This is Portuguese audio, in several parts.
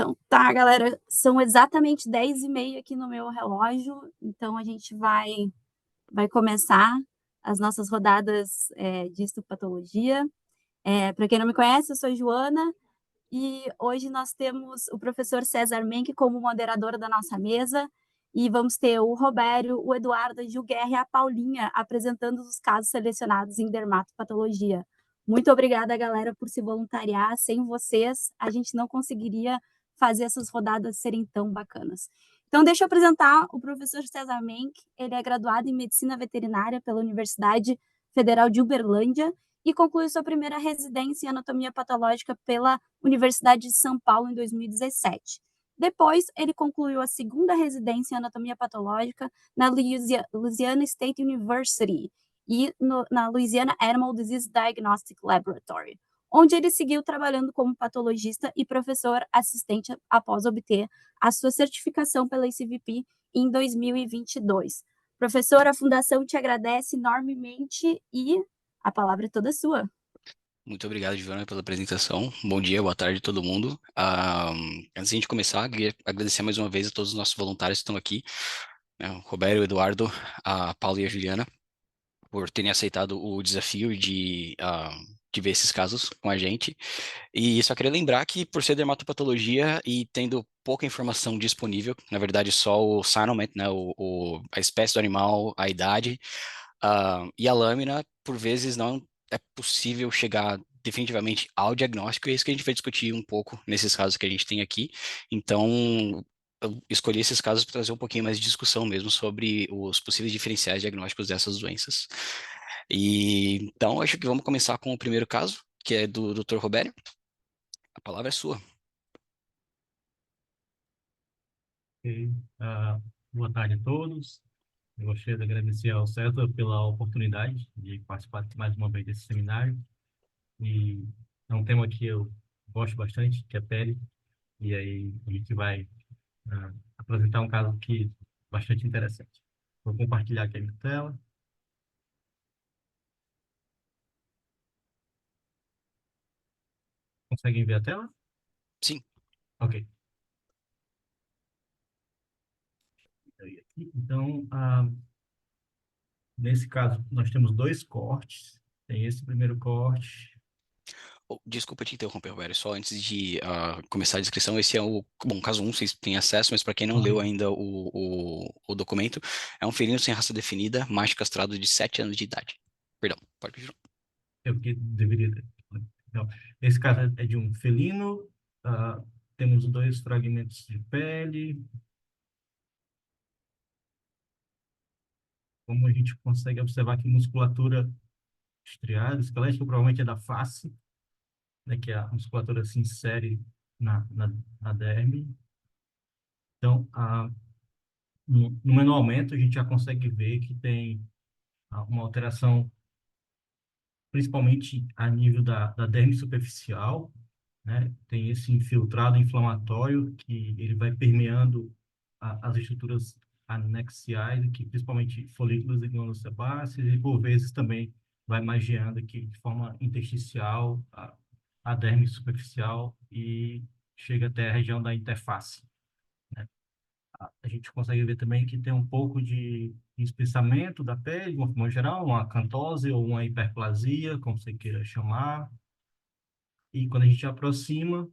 Então, tá, galera, são exatamente 10h30 aqui no meu relógio, então a gente vai começar as nossas rodadas, de histopatologia. Pra quem não me conhece, eu sou Joana, e hoje nós temos o professor César Menck como moderador da nossa mesa, e vamos ter o Robério, o Eduardo, a Gilguerra e a Paulinha apresentando os casos selecionados em dermatopatologia. Muito obrigada, galera, por se voluntariar. Sem vocês, a gente não conseguiria fazer essas rodadas serem tão bacanas. Então, deixa eu apresentar o professor César Menck. Ele é graduado em Medicina Veterinária pela Universidade Federal de Uberlândia e concluiu sua primeira residência em Anatomia Patológica pela Universidade de São Paulo em 2017. Depois, ele concluiu a segunda residência em Anatomia Patológica na Louisiana State University e na Louisiana Animal Disease Diagnostic Laboratory, onde ele seguiu trabalhando como patologista e professor assistente após obter a sua certificação pela ICVP em 2022. Professor, a Fundação te agradece enormemente e a palavra é toda sua. Muito obrigado, Giovana, pela apresentação. Bom dia, boa tarde a todo mundo. Antes de a gente começar, queria agradecer mais uma vez a todos os nossos voluntários que estão aqui, né, o Roberto, o Eduardo, a Paula e a Juliana, por terem aceitado o desafio de ver esses casos com a gente. E só queria lembrar que, por ser dermatopatologia e tendo pouca informação disponível, na verdade só o Cynomet, né, a espécie do animal, a idade, e a lâmina, por vezes não é possível chegar definitivamente ao diagnóstico, e é isso que a gente vai discutir um pouco nesses casos que a gente tem aqui. Então, eu escolhi esses casos para trazer um pouquinho mais de discussão mesmo sobre os possíveis diferenciais diagnósticos dessas doenças. E então, acho que vamos começar com o primeiro caso, que é do Dr. Robério. A palavra é sua. Ok. Boa tarde a todos. Eu gostaria de agradecer ao César pela oportunidade de participar mais uma vez desse seminário. E é um tema que eu gosto bastante, que é pele. E aí a gente vai apresentar um caso que é bastante interessante. Vou compartilhar aqui a minha tela. Conseguem ver a tela? Sim. Ok. Então, nesse caso, nós temos dois cortes. Tem esse primeiro corte. Desculpa te interromper, Roberto, só antes de começar a descrição, esse é caso 1, vocês têm acesso, mas para quem não Ok. leu ainda o documento, é um felino sem raça definida, macho castrado de 7 anos de idade. Perdão, pode continuar. Eu que deveria ter. Então, esse caso é de um felino. Temos dois fragmentos de pele. Como a gente consegue observar aqui, musculatura estriada, esquelética, provavelmente é da face, né, que a musculatura se insere na derme. Então, no menor aumento, a gente já consegue ver que tem uma alteração, principalmente a nível da derme superficial, né? Tem esse infiltrado inflamatório que ele vai permeando as estruturas anexiais, que principalmente folículos e glândulas sebáceas, e por vezes também vai margeando aqui de forma intersticial a derme superficial e chega até a região da interface, né? A gente consegue ver também que tem um pouco de espessamento da pele, de uma forma geral, uma acantose ou uma hiperplasia, como você queira chamar. E quando a gente aproxima,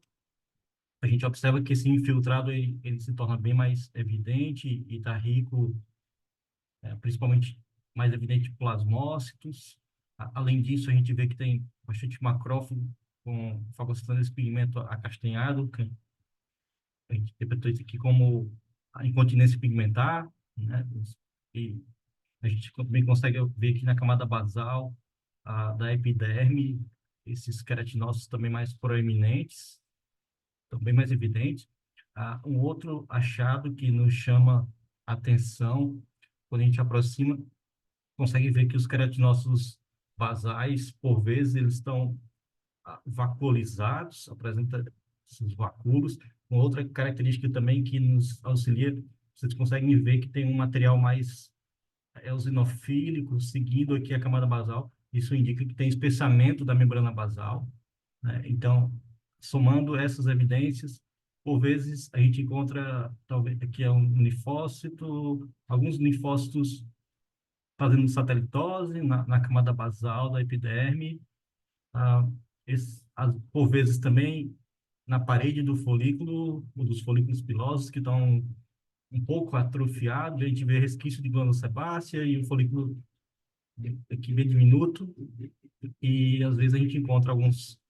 a gente observa que esse infiltrado ele se torna bem mais evidente e está rico, principalmente mais evidente plasmócitos. Além disso, a gente vê que tem bastante macrófago com fagocitando esse pigmento acastanhado, que a gente interpretou isso aqui como a incontinência pigmentar, né? E a gente também consegue ver aqui na camada basal da epiderme esses queratinócitos também mais proeminentes, também mais evidentes. Um outro achado que nos chama a atenção, quando a gente aproxima, consegue ver que os queratinócitos basais, por vezes, eles estão vacuolizados, apresenta esses vacúolos. Uma outra característica também que nos auxilia, vocês conseguem ver que tem um material mais eosinofílico, seguindo aqui a camada basal. Isso indica que tem espessamento da membrana basal, né? Então, somando essas evidências, por vezes, a gente encontra, talvez, aqui é um linfócito, alguns linfócitos fazendo satelitose na camada basal da epiderme, ah, por vezes também na parede do folículo, ou dos folículos pilosos, que estão um pouco atrofiados, a gente vê resquício de glândula sebácea e o folículo aqui bem diminuto, e às vezes a gente encontra alguns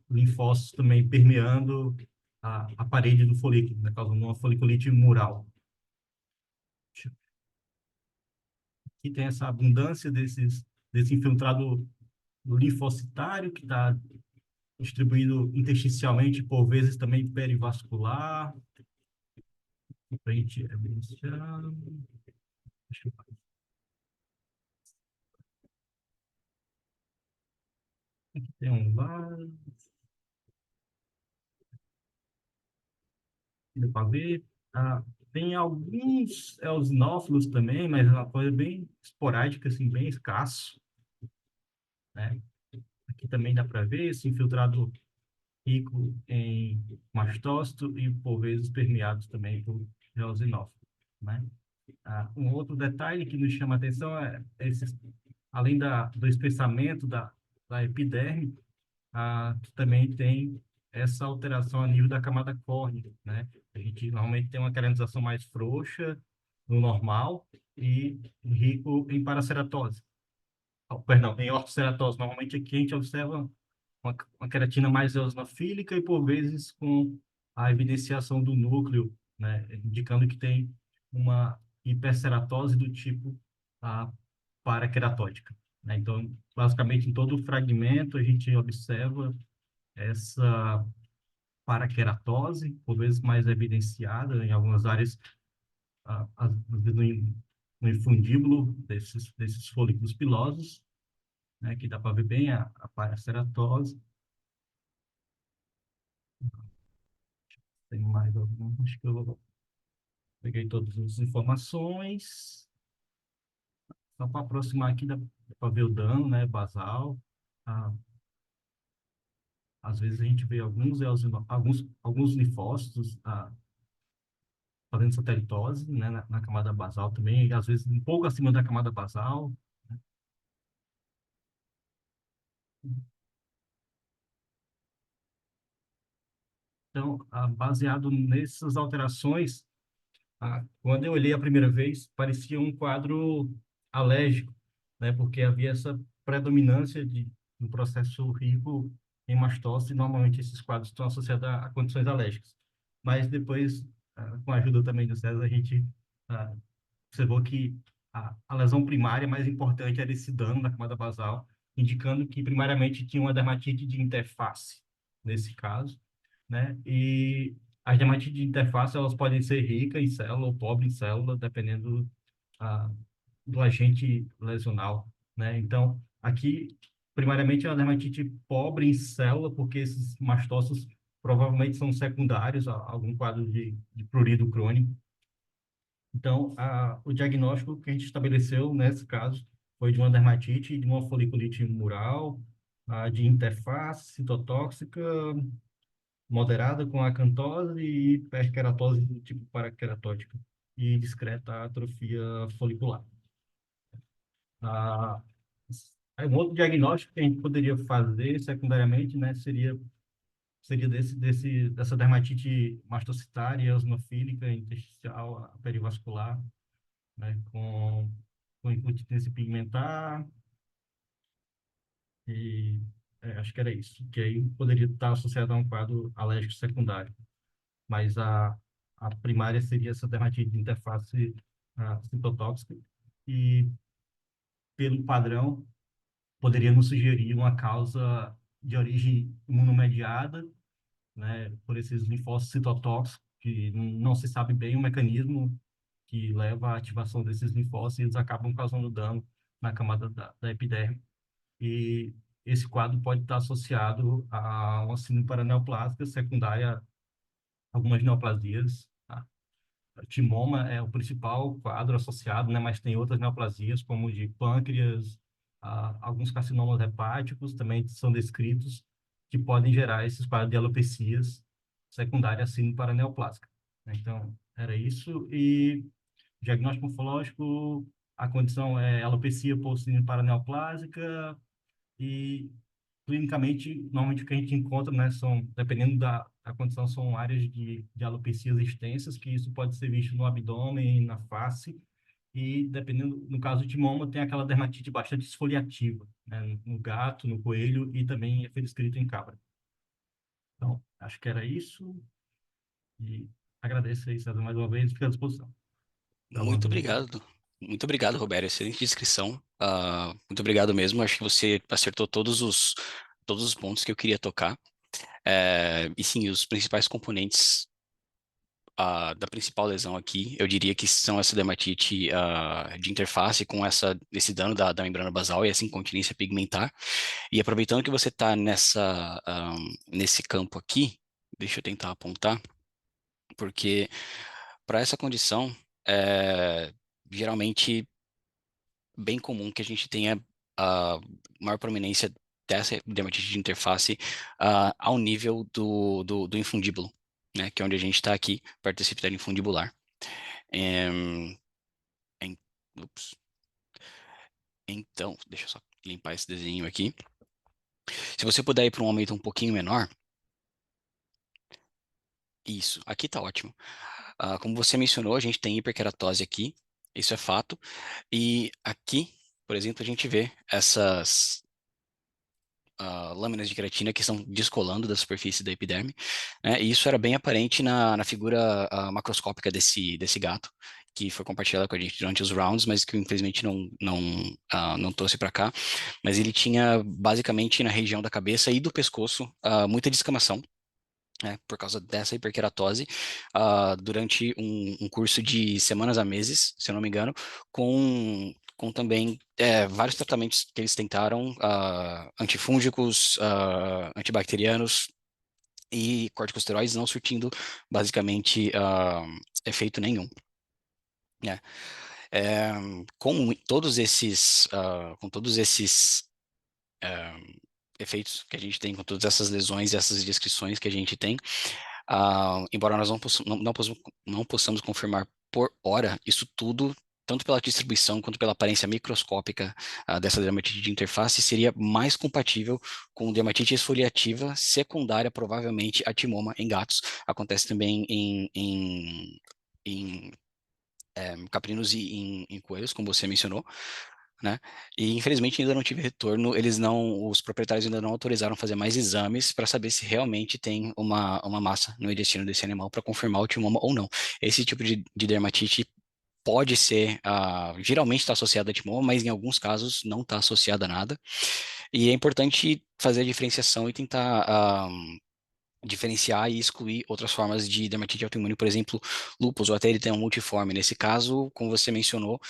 linfócitos também permeando a parede do folículo, né, causando uma foliculite mural. Aqui tem essa abundância desse infiltrado linfocitário que está distribuído intersticialmente, por vezes também perivascular. Frente evidenciando. Deixa eu ver. Aqui tem um lá. Deu para ver. Tem alguns eosinófilos também, mas é uma coisa bem esporádica, assim, bem escasso, né? Aqui também dá para ver esse infiltrado rico em mastócito e, por vezes, permeados também por eosinófilo, né? Um outro detalhe que nos chama a atenção é além do espessamento da epiderme, que também tem essa alteração a nível da camada córnea, né? A gente normalmente tem uma canalização mais frouxa no normal e rico em paraceratose. Perdão, em ortoceratose. Normalmente aqui a gente observa uma queratina mais eosinofílica e, por vezes, com a evidenciação do núcleo, né? Indicando que tem uma hiperceratose do tipo paraqueratótica, né? Então, basicamente, em todo o fragmento, a gente observa essa paraqueratose, por vezes mais evidenciada em algumas áreas, às vezes no infundíbulo desses folículos pilosos, né, que dá para ver bem a paraceratose. Tem mais algum? Acho que eu peguei todas as informações. Só para aproximar aqui, dá para ver o dano, né, basal. Ah, Às vezes a gente vê alguns linfócitos fazendo satelitose, né, na camada basal também, e às vezes um pouco acima da camada basal. Então, baseado nessas alterações, quando eu olhei a primeira vez, parecia um quadro alérgico, né, porque havia essa predominância de um processo rico em mastose, e normalmente esses quadros estão associados a condições alérgicas. Mas depois, com a ajuda também do César, a gente ah, observou que a lesão primária mais importante era esse dano na camada basal, indicando que primariamente tinha uma dermatite de interface, nesse caso, né? E as dermatites de interface, elas podem ser ricas em célula ou pobres em célula, dependendo ah, do agente lesional, né? Então, aqui, primariamente, é uma dermatite pobre em célula, porque esses mastócitos provavelmente são secundários a algum quadro de prurido crônico. Então, o diagnóstico que a gente estabeleceu nesse caso foi de uma dermatite, de uma foliculite mural, de interface citotóxica moderada com acantose e perqueratose do tipo paraqueratótica e discreta atrofia folicular. Ah, Aí um outro diagnóstico que a gente poderia fazer secundariamente, né, seria dessa dermatite mastocitária, eosinofílica, intersticial, perivascular, né, com incontinência pigmentar e acho que era isso, que aí poderia estar associado a um quadro alérgico secundário, mas a primária seria essa dermatite de interface citotóxica e, pelo padrão, poderia nos sugerir uma causa de origem imunomediada, né, por esses linfócitos citotóxicos, que não se sabe bem o mecanismo que leva à ativação desses linfócitos e eles acabam causando dano na camada da epiderme. E esse quadro pode estar associado a uma síndrome paraneoplásica secundária a algumas neoplasias. Timoma é o principal quadro associado, né, mas tem outras neoplasias, como de pâncreas, alguns carcinomas hepáticos também são descritos, que podem gerar esses quadros de alopecias, secundária síndrome né? Então, era isso. E diagnóstico morfológico, a condição é alopecia por síndrome paraneoplásica e clinicamente, normalmente o que a gente encontra, né, são, dependendo da condição, são áreas de alopecias extensas, que isso pode ser visto no abdômen, na face, e dependendo, no caso de mama, tem aquela dermatite bastante esfoliativa, né, no gato, no coelho e também é descrito em cabra. Então, acho que era isso, e agradeço aí, César, mais uma vez, fico à disposição. Para alguma Muito dúvida. obrigado. Muito obrigado, Roberto. Excelente descrição. Muito obrigado mesmo. Acho que você acertou todos os pontos que eu queria tocar. E sim, os principais componentes da principal lesão aqui, eu diria que são essa dermatite de interface com esse dano da membrana basal e essa incontinência pigmentar. E aproveitando que você está nesse campo aqui, deixa eu tentar apontar, porque para essa condição, geralmente bem comum que a gente tenha a maior prominência dessa dermatite de interface ao nível do infundíbulo, né, que é onde a gente está aqui, perto desse epitério infundibular. Em- ups. Então, deixa eu só limpar esse desenho aqui. Se você puder ir para um aumento um pouquinho menor, isso, aqui está ótimo. Como você mencionou, a gente tem hiperkeratose aqui, isso é fato. E aqui, por exemplo, a gente vê essas lâminas de queratina que estão descolando da superfície da epiderme, né? E isso era bem aparente na figura macroscópica desse gato, que foi compartilhada com a gente durante os rounds, mas que infelizmente não trouxe para cá. Mas ele tinha basicamente na região da cabeça e do pescoço muita descamação, por causa dessa hiperkeratose, durante um curso de semanas a meses, se eu não me engano, com também vários tratamentos que eles tentaram, antifúngicos, antibacterianos e corticosteroides, não surtindo basicamente efeito nenhum, né? É, com todos esses efeitos que a gente tem, com todas essas lesões e essas descrições que a gente tem, embora nós não possamos confirmar por hora isso tudo, tanto pela distribuição quanto pela aparência microscópica dessa dermatite de interface, seria mais compatível com dermatite esfoliativa secundária, provavelmente a timoma em gatos. Acontece também em caprinos e em coelhos, como você mencionou, né? E infelizmente ainda não tive retorno, os proprietários ainda não autorizaram fazer mais exames para saber se realmente tem uma massa no intestino desse animal para confirmar o timoma ou não. Esse tipo de dermatite pode ser, geralmente está associada a timoma, mas em alguns casos não está associada a nada. E é importante fazer a diferenciação e tentar diferenciar e excluir outras formas de dermatite autoimune, por exemplo, lúpus ou até ele tem um multiforme. Nesse caso, como você mencionou,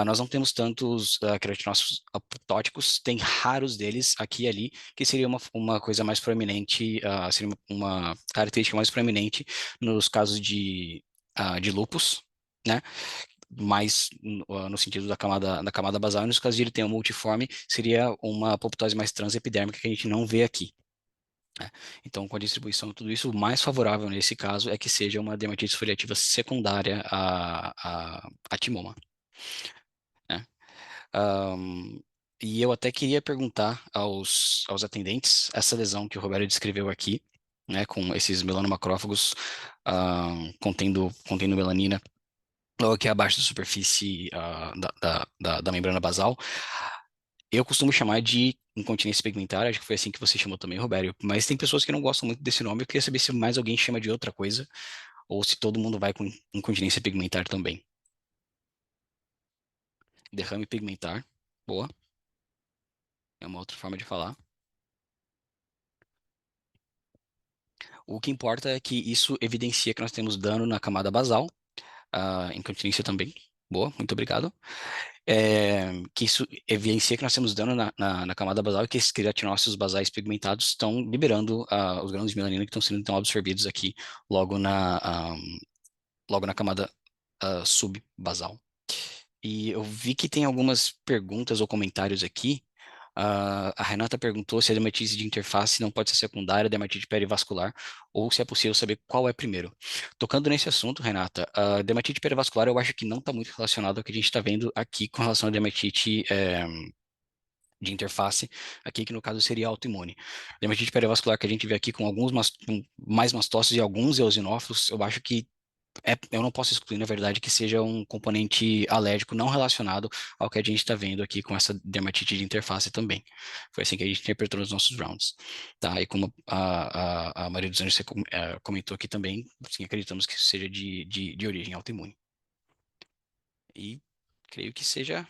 nós não temos tantos queratinócitos apoptóticos, tem raros deles aqui e ali, que seria uma coisa mais proeminente, seria uma característica mais proeminente nos casos de lúpus, né? Mais no sentido da camada basal, e nos casos de ele ter um multiforme, seria uma apoptose mais transepidérmica que a gente não vê aqui, né? Então, com a distribuição de tudo isso, o mais favorável nesse caso é que seja uma dermatite esfoliativa secundária a timoma, né? Ahm, e eu até queria perguntar aos atendentes essa lesão que o Roberto descreveu aqui, né, com esses melanomacrófagos contendo melanina, logo aqui abaixo da superfície da membrana basal. Eu costumo chamar de incontinência pigmentar, acho que foi assim que você chamou também, Roberto, mas tem pessoas que não gostam muito desse nome, eu queria saber se mais alguém chama de outra coisa, ou se todo mundo vai com incontinência pigmentar também. Derrame pigmentar, boa, é uma outra forma de falar. O que importa é que isso evidencia que nós temos dano na camada basal, incontinência também, boa, muito obrigado. Que isso evidencia que nós temos dano na camada basal e que esses queratinócitos basais pigmentados estão liberando os grãos de melanina que estão sendo então absorvidos aqui logo na camada subbasal. E eu vi que tem algumas perguntas ou comentários aqui A Renata perguntou se a dermatite de interface não pode ser secundária à dermatite perivascular, ou se é possível saber qual é primeiro. Tocando nesse assunto, Renata, a dermatite perivascular eu acho que não está muito relacionado ao que a gente está vendo aqui com relação à dermatite de interface, aqui que no caso seria autoimune. Dermatite perivascular que a gente vê aqui com com mais mastócitos e alguns eosinófilos, eu acho que eu não posso excluir, na verdade, que seja um componente alérgico não relacionado ao que a gente está vendo aqui com essa dermatite de interface também. Foi assim que a gente interpretou nos nossos rounds. Tá? E como a Maria dos Anjos comentou aqui também, sim, acreditamos que isso seja de origem autoimune. E creio que seja.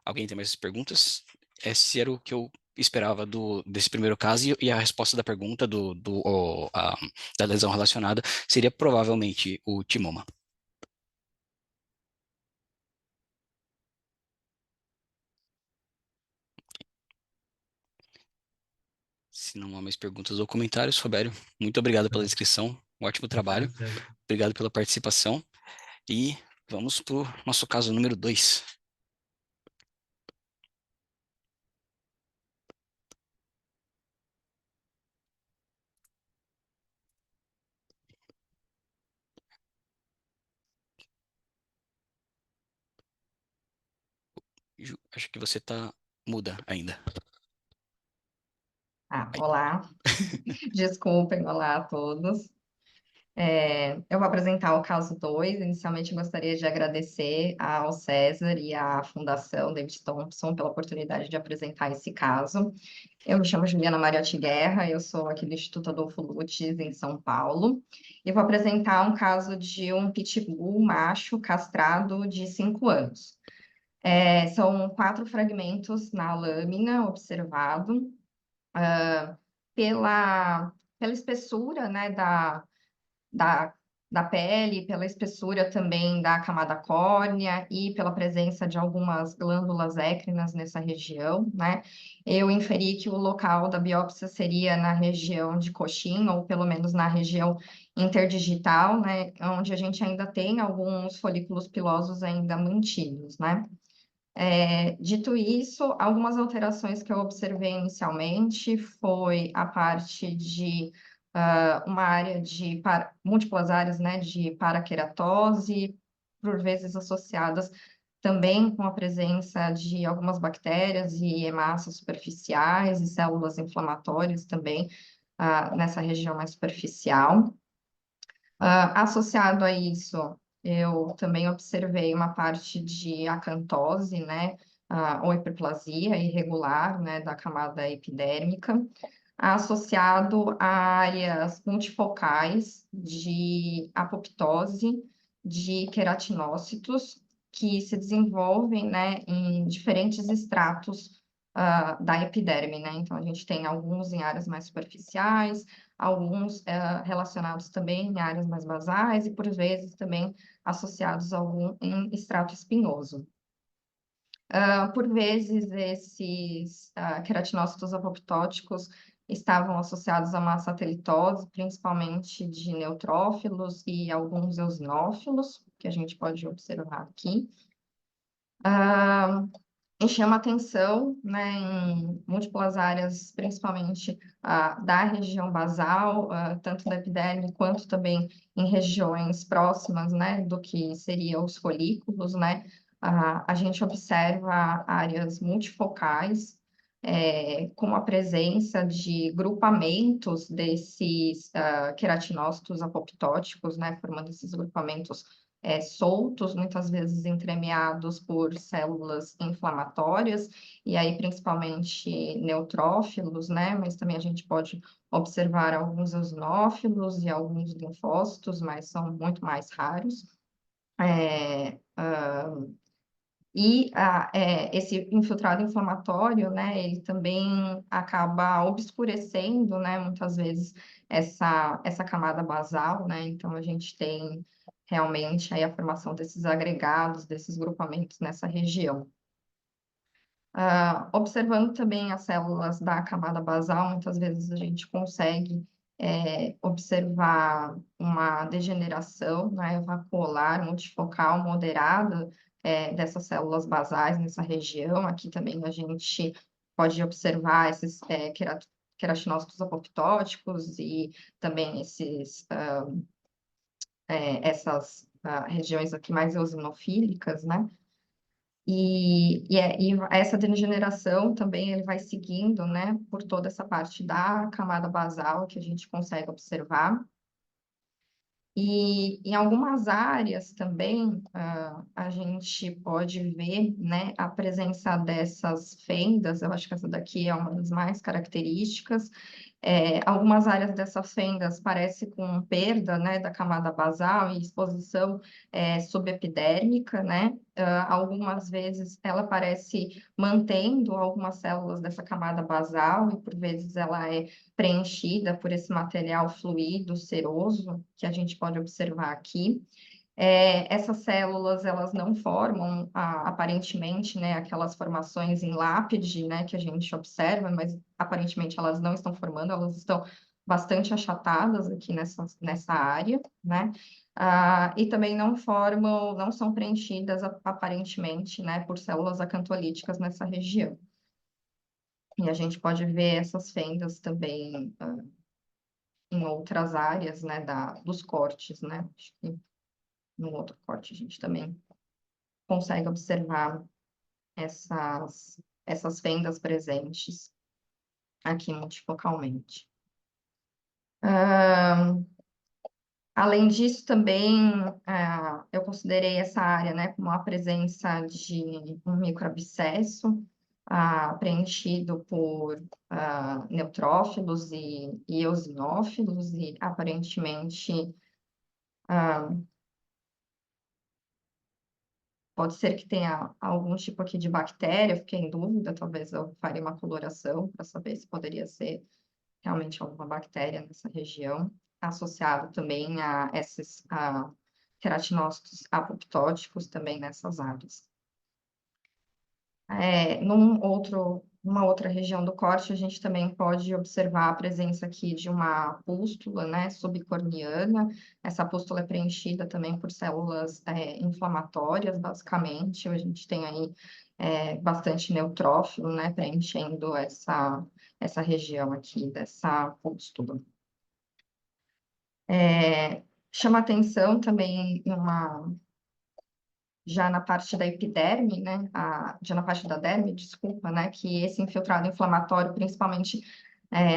Alguém tem mais perguntas? Esse era o que eu esperava desse primeiro caso, e a resposta da pergunta da lesão relacionada seria provavelmente o timoma. Se não há mais perguntas ou comentários, Robério, muito obrigado pela inscrição, um ótimo trabalho, obrigado pela participação, e vamos para o nosso caso número 2. Acho que você está muda ainda. Aí. Olá, desculpem, olá a todos. Eu vou apresentar o caso 2. Inicialmente, gostaria de agradecer ao César e à Fundação David Thompson pela oportunidade de apresentar esse caso. Eu me chamo Juliana Mariotti Guerra, eu sou aqui do Instituto Adolfo Lutz, em São Paulo, e vou apresentar um caso de um pitbull macho castrado de 5 anos. São 4 fragmentos na lâmina observado, pela espessura, né, da, da pele, pela espessura também da camada córnea e pela presença de algumas glândulas écrinas nessa região, né? Eu inferi que o local da biópsia seria na região de coxim, ou pelo menos na região interdigital, né? Onde a gente ainda tem alguns folículos pilosos ainda mantidos, né? Dito isso, algumas alterações que eu observei inicialmente foi a parte de uma área de múltiplas áreas, né, de paraqueratose, por vezes associadas também com a presença de algumas bactérias e hemácias superficiais e células inflamatórias também nessa região mais superficial. Associado a isso, eu também observei uma parte de acantose, né, ou hiperplasia irregular, né, da camada epidérmica, associado a áreas multifocais de apoptose, de queratinócitos, que se desenvolvem, né, em diferentes estratos da epiderme, né? Então, a gente tem alguns em áreas mais superficiais, alguns relacionados também em áreas mais basais e, por vezes, também associados a algum em extrato espinhoso. Por vezes, esses queratinócitos apoptóticos estavam associados a uma satelitose, principalmente de neutrófilos e alguns eosinófilos, que a gente pode observar aqui. E chama atenção, né, em múltiplas áreas, principalmente da região basal, tanto da epiderme, quanto também em regiões próximas, né, do que seriam os folículos, né, a gente observa áreas multifocais, com a presença de grupamentos desses queratinócitos apoptóticos, né, formando esses grupamentos soltos, muitas vezes entremeados por células inflamatórias, e aí principalmente neutrófilos, né? Mas também a gente pode observar alguns eosinófilos e alguns linfócitos, mas são muito mais raros. Esse infiltrado inflamatório, né, ele também acaba obscurecendo, né, muitas vezes essa camada basal, né, então a gente tem realmente aí a formação desses agregados, desses grupamentos nessa região. Observando também as células da camada basal, muitas vezes a gente consegue observar uma degeneração, né, vacuolar, multifocal, moderada, dessas células basais nessa região. Aqui também a gente pode observar esses queratinócitos apoptóticos e também essas regiões aqui mais eosinofílicas, né? E essa degeneração também ele vai seguindo, né, por toda essa parte da camada basal que a gente consegue observar. E em algumas áreas também a gente pode ver, né, a presença dessas fendas. Eu acho que essa daqui é uma das mais características. Algumas áreas dessas fendas parecem com perda, né, da camada basal e exposição subepidérmica, né? Algumas vezes ela parece mantendo algumas células dessa camada basal e por vezes ela é preenchida por esse material fluido, seroso, que a gente pode observar aqui. Essas células, elas não formam, aparentemente, né, aquelas formações em lápide, né, que a gente observa, mas aparentemente elas não estão formando, elas estão bastante achatadas aqui nessa área, né? E também não são preenchidas aparentemente, né, por células acantolíticas nessa região. E a gente pode ver essas fendas também em outras áreas, né, dos cortes, né? Acho que no outro corte a gente também consegue observar essas fendas presentes aqui multifocalmente. Além disso, também eu considerei essa área, né, como a presença de um microabscesso preenchido por neutrófilos e eosinófilos, e aparentemente pode ser que tenha algum tipo aqui de bactéria, fiquei em dúvida, talvez eu faria uma coloração para saber se poderia ser realmente alguma bactéria nessa região, associado também a esses queratinócitos apoptóticos também nessas áreas. Numa outra região do corte, a gente também pode observar a presença aqui de uma pústula, né, subcorneana. Essa pústula é preenchida também por células inflamatórias, basicamente. A gente tem aí bastante neutrófilo, né, preenchendo essa região aqui dessa pústula. Chama atenção também já na parte da epiderme, né, já na parte da derme, desculpa, né, que esse infiltrado inflamatório, principalmente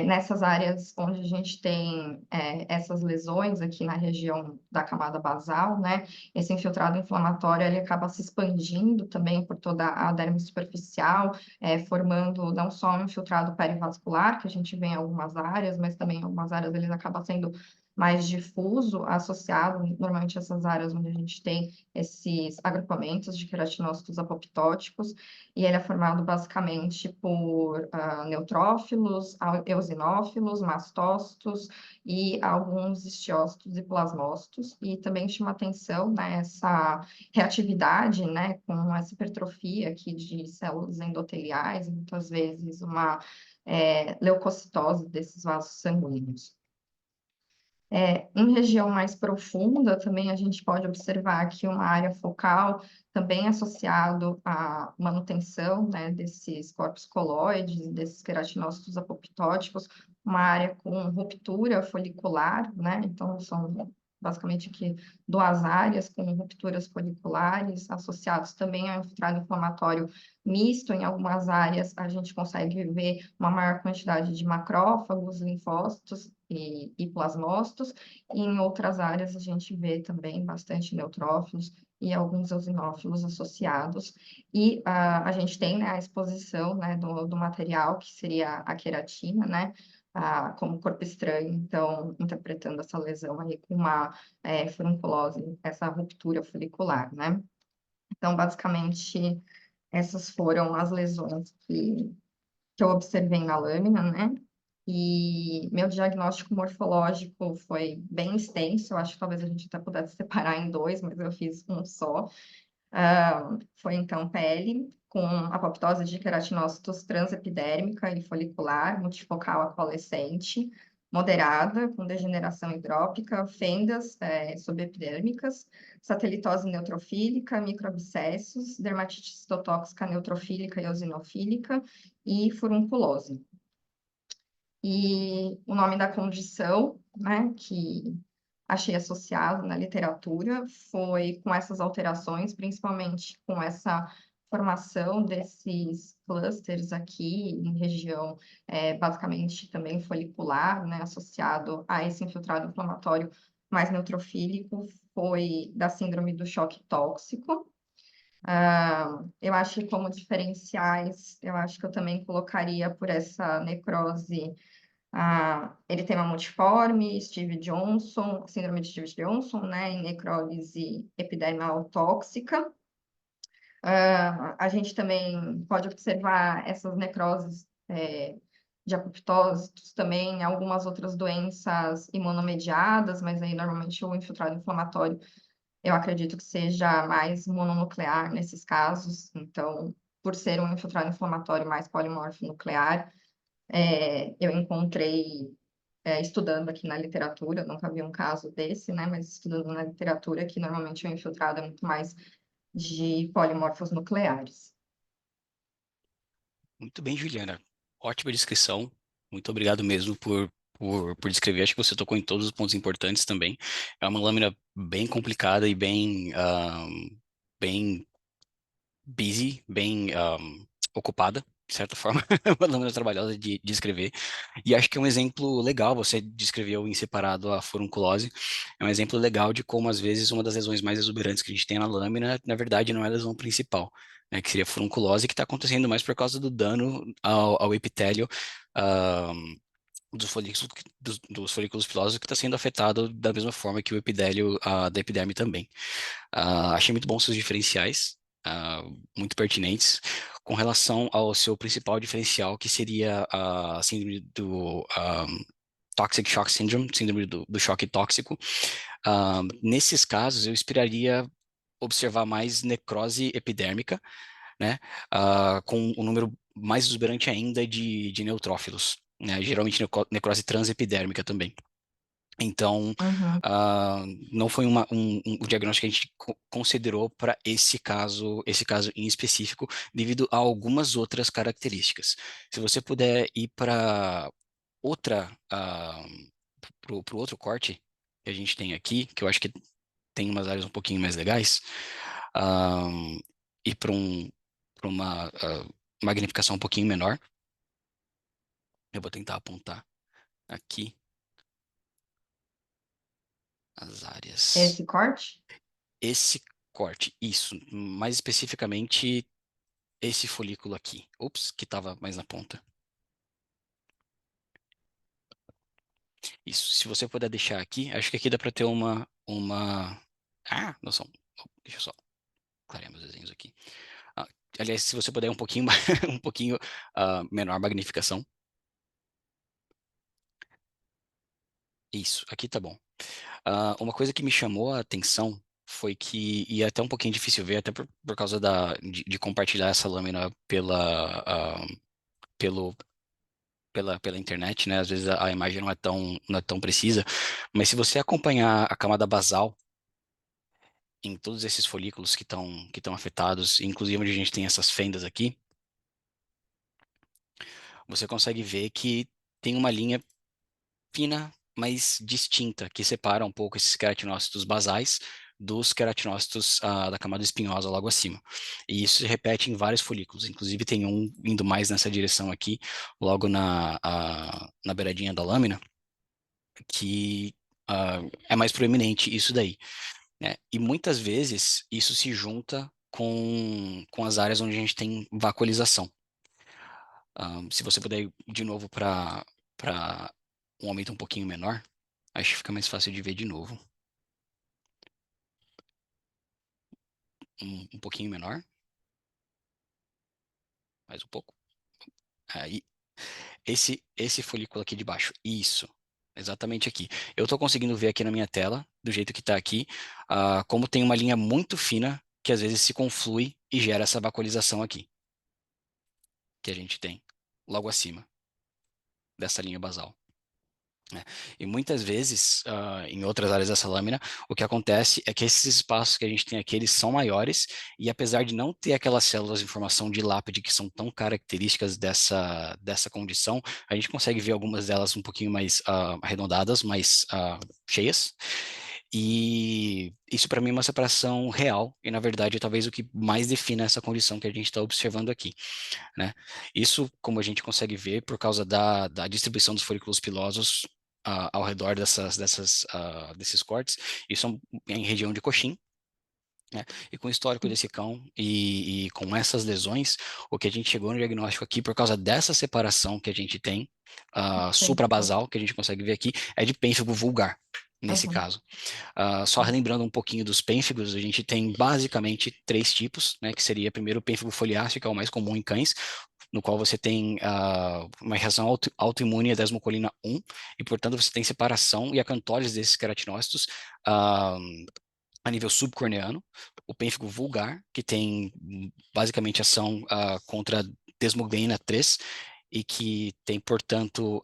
nessas áreas onde a gente tem essas lesões aqui na região da camada basal, né, esse infiltrado inflamatório, ele acaba se expandindo também por toda a derme superficial, formando não só um infiltrado perivascular, que a gente vê em algumas áreas, mas também em algumas áreas ele acaba sendo mais difuso, associado normalmente a essas áreas onde a gente tem esses agrupamentos de queratinócitos apoptóticos, e ele é formado basicamente por neutrófilos, eosinófilos, mastócitos e alguns histiócitos e plasmócitos, e também chama atenção, né, essa reatividade, né, com essa hipertrofia aqui de células endoteliais, muitas vezes uma leucocitose desses vasos sanguíneos. Em região mais profunda, também a gente pode observar aqui uma área focal, também associado à manutenção, né, desses corpos colóides, desses queratinócitos apoptóticos, uma área com ruptura folicular, né, então são basicamente aqui 2 áreas com rupturas foliculares, associados também ao infiltrado inflamatório misto. Em algumas áreas a gente consegue ver uma maior quantidade de macrófagos, linfócitos e plasmócitos, e em outras áreas a gente vê também bastante neutrófilos e alguns eosinófilos associados, e a gente tem, né, a exposição, né, do material, que seria a queratina, né, como corpo estranho, então, interpretando essa lesão aí com uma furunculose, essa ruptura folicular, né? Então, basicamente, essas foram as lesões que eu observei na lâmina, né? E meu diagnóstico morfológico foi bem extenso, eu acho que talvez a gente até pudesse separar em 2, mas eu fiz um só. Foi, então, pele, com apoptose de queratinócitos transepidérmica e folicular, multifocal aqualescente, moderada, com degeneração hidrópica, fendas subepidérmicas, satelitose neutrofílica, microabscessos, dermatite citotóxica neutrofílica e eosinofílica, e furunculose. E o nome da condição, né, que achei associado na literatura foi com essas alterações, principalmente com essa formação desses clusters aqui em região, basicamente também folicular, né, associado a esse infiltrado inflamatório mais neutrofílico, foi da síndrome do choque tóxico. Eu acho que como diferenciais, eu acho que eu também colocaria por essa necrose eritema multiforme, Steve Johnson, síndrome de Steve Johnson, né, em necrólise epidermal tóxica. A gente também pode observar essas necroses de apoptósitos também, algumas outras doenças imunomediadas, mas aí normalmente o infiltrado inflamatório eu acredito que seja mais mononuclear nesses casos, então, por ser um infiltrado inflamatório mais polimorfo nuclear, eu encontrei estudando aqui na literatura, nunca vi um caso desse, né? Mas estudando na literatura, que normalmente o infiltrado é muito mais de polimorfos nucleares. Muito bem, Juliana. Ótima descrição. Muito obrigado mesmo por descrever. Acho que você tocou em todos os pontos importantes também. É uma lâmina bem complicada e bem busy, bem ocupada, de certa forma. Uma lâmina trabalhosa de escrever. E acho que é um exemplo legal, você descreveu em separado a furunculose, é um exemplo legal de como, às vezes, uma das lesões mais exuberantes que a gente tem na lâmina, na verdade, não é a lesão principal, né, que seria a furunculose, que está acontecendo mais por causa do dano ao epitélio dos folículos pilosos, que está sendo afetado da mesma forma que o epitélio da epiderme também. Achei muito bons seus diferenciais, muito pertinentes, com relação ao seu principal diferencial, que seria a síndrome do Toxic Shock Syndrome, síndrome do choque tóxico. Nesses casos, eu esperaria observar mais necrose epidérmica, né, com um número mais exuberante ainda de neutrófilos, né, geralmente necrose transepidérmica também. Então, Uhum. não foi um diagnóstico que a gente considerou para esse caso em específico, devido a algumas outras características. Se você puder ir para outra, para o outro corte que a gente tem aqui, que eu acho que tem umas áreas um pouquinho mais legais, e para uma magnificação um pouquinho menor. Eu vou tentar apontar aqui as áreas. Esse corte? Esse corte, isso, mais especificamente esse folículo aqui. Ops, que estava mais na ponta. Isso, se você puder deixar aqui, acho que aqui dá para ter noção. Deixa eu só clarear meus desenhos aqui. Aliás, se você puder um pouquinho, um pouquinho menor magnificação. Isso, aqui tá bom. Uma coisa que me chamou a atenção foi que, e é até um pouquinho difícil ver, até por causa de compartilhar essa lâmina pelo, pela internet, né? Às vezes a imagem não é tão precisa, mas se você acompanhar a camada basal em todos esses folículos que estão afetados, inclusive onde a gente tem essas fendas aqui, você consegue ver que tem uma linha fina, mas distinta, que separa um pouco esses queratinócitos basais dos queratinócitos da camada espinhosa logo acima. E isso se repete em vários folículos, inclusive tem um indo mais nessa direção aqui, logo na beiradinha da lâmina, que é mais proeminente isso daí, né? E muitas vezes isso se junta com as áreas onde a gente tem vacuolização. Se você puder ir de novo para um aumento um pouquinho menor, acho que fica mais fácil de ver de novo. Um pouquinho menor. Mais um pouco. Aí, esse folículo aqui de baixo. Isso. Exatamente aqui. Eu estou conseguindo ver aqui na minha tela, do jeito que está aqui, como tem uma linha muito fina que às vezes se conflui e gera essa vacuolização aqui. Que a gente tem logo acima dessa linha basal. né? E muitas vezes, em outras áreas dessa lâmina, o que acontece é que esses espaços que a gente tem aqui, eles são maiores, e apesar de não ter aquelas células de formação de lápide que são tão características dessa condição, a gente consegue ver algumas delas um pouquinho mais arredondadas, mais cheias, e isso para mim é uma separação real, e na verdade é talvez o que mais define essa condição que a gente está observando aqui, né? Isso, como a gente consegue ver, por causa da distribuição dos folículos pilosos ao redor desses cortes, isso é em região de Cochin, né? E com o histórico desse cão e com essas lesões, o que a gente chegou no diagnóstico aqui, por causa dessa separação que a gente tem, Pênfigo. suprabasal, que a gente consegue ver aqui, é de pênfigo vulgar, nesse Uhum. caso. Só relembrando um pouquinho dos pênfigos, a gente tem basicamente 3 tipos, né, que seria primeiro o pênfigo foliáceo, que é o mais comum em cães, no qual você tem uma reação autoimune à desmocolina 1, e portanto você tem separação e acantólise desses queratinócitos a nível subcorneano, o pênfigo vulgar, que tem basicamente ação contra a desmoglina 3, e que tem, portanto,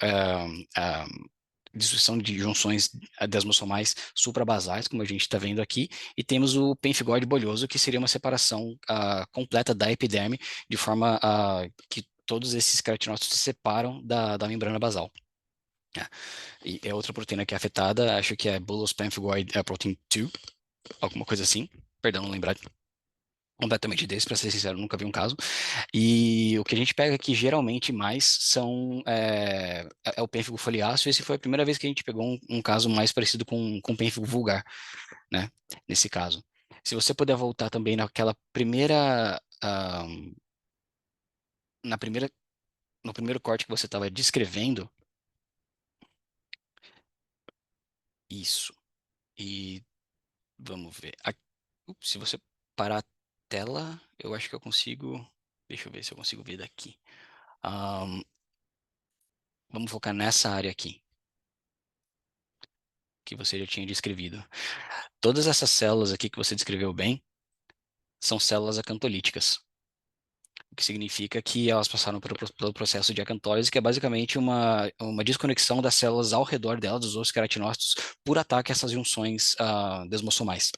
destruição de junções desmossomais suprabasais, como a gente está vendo aqui, e temos o pênfigoide bolhoso, que seria uma separação completa da epiderme, de forma que todos esses queratinócitos se separam da membrana basal. E é outra proteína que é afetada, acho que é Bullous pemphigoid protein 2, alguma coisa assim, perdão, não lembrar completamente desse, para ser sincero, nunca vi um caso. E o que a gente pega aqui geralmente mais é o pênfigo foliáceo. Esse foi a primeira vez que a gente pegou um caso mais parecido com pênfigo vulgar, né? Nesse caso. Se você puder voltar também naquela primeira, na primeira, no primeiro corte que você estava descrevendo, isso. E vamos ver. Se você parar a tela, eu acho que eu consigo. Deixa eu ver se eu consigo ver daqui. Vamos focar nessa área aqui, que você já tinha descrevido. Todas essas células aqui que você descreveu bem são células acantolíticas, o que significa que elas passaram pelo processo de acantólise, que é basicamente uma desconexão das células ao redor delas, dos ossos queratinócitos, por ataque a essas junções desmossomais.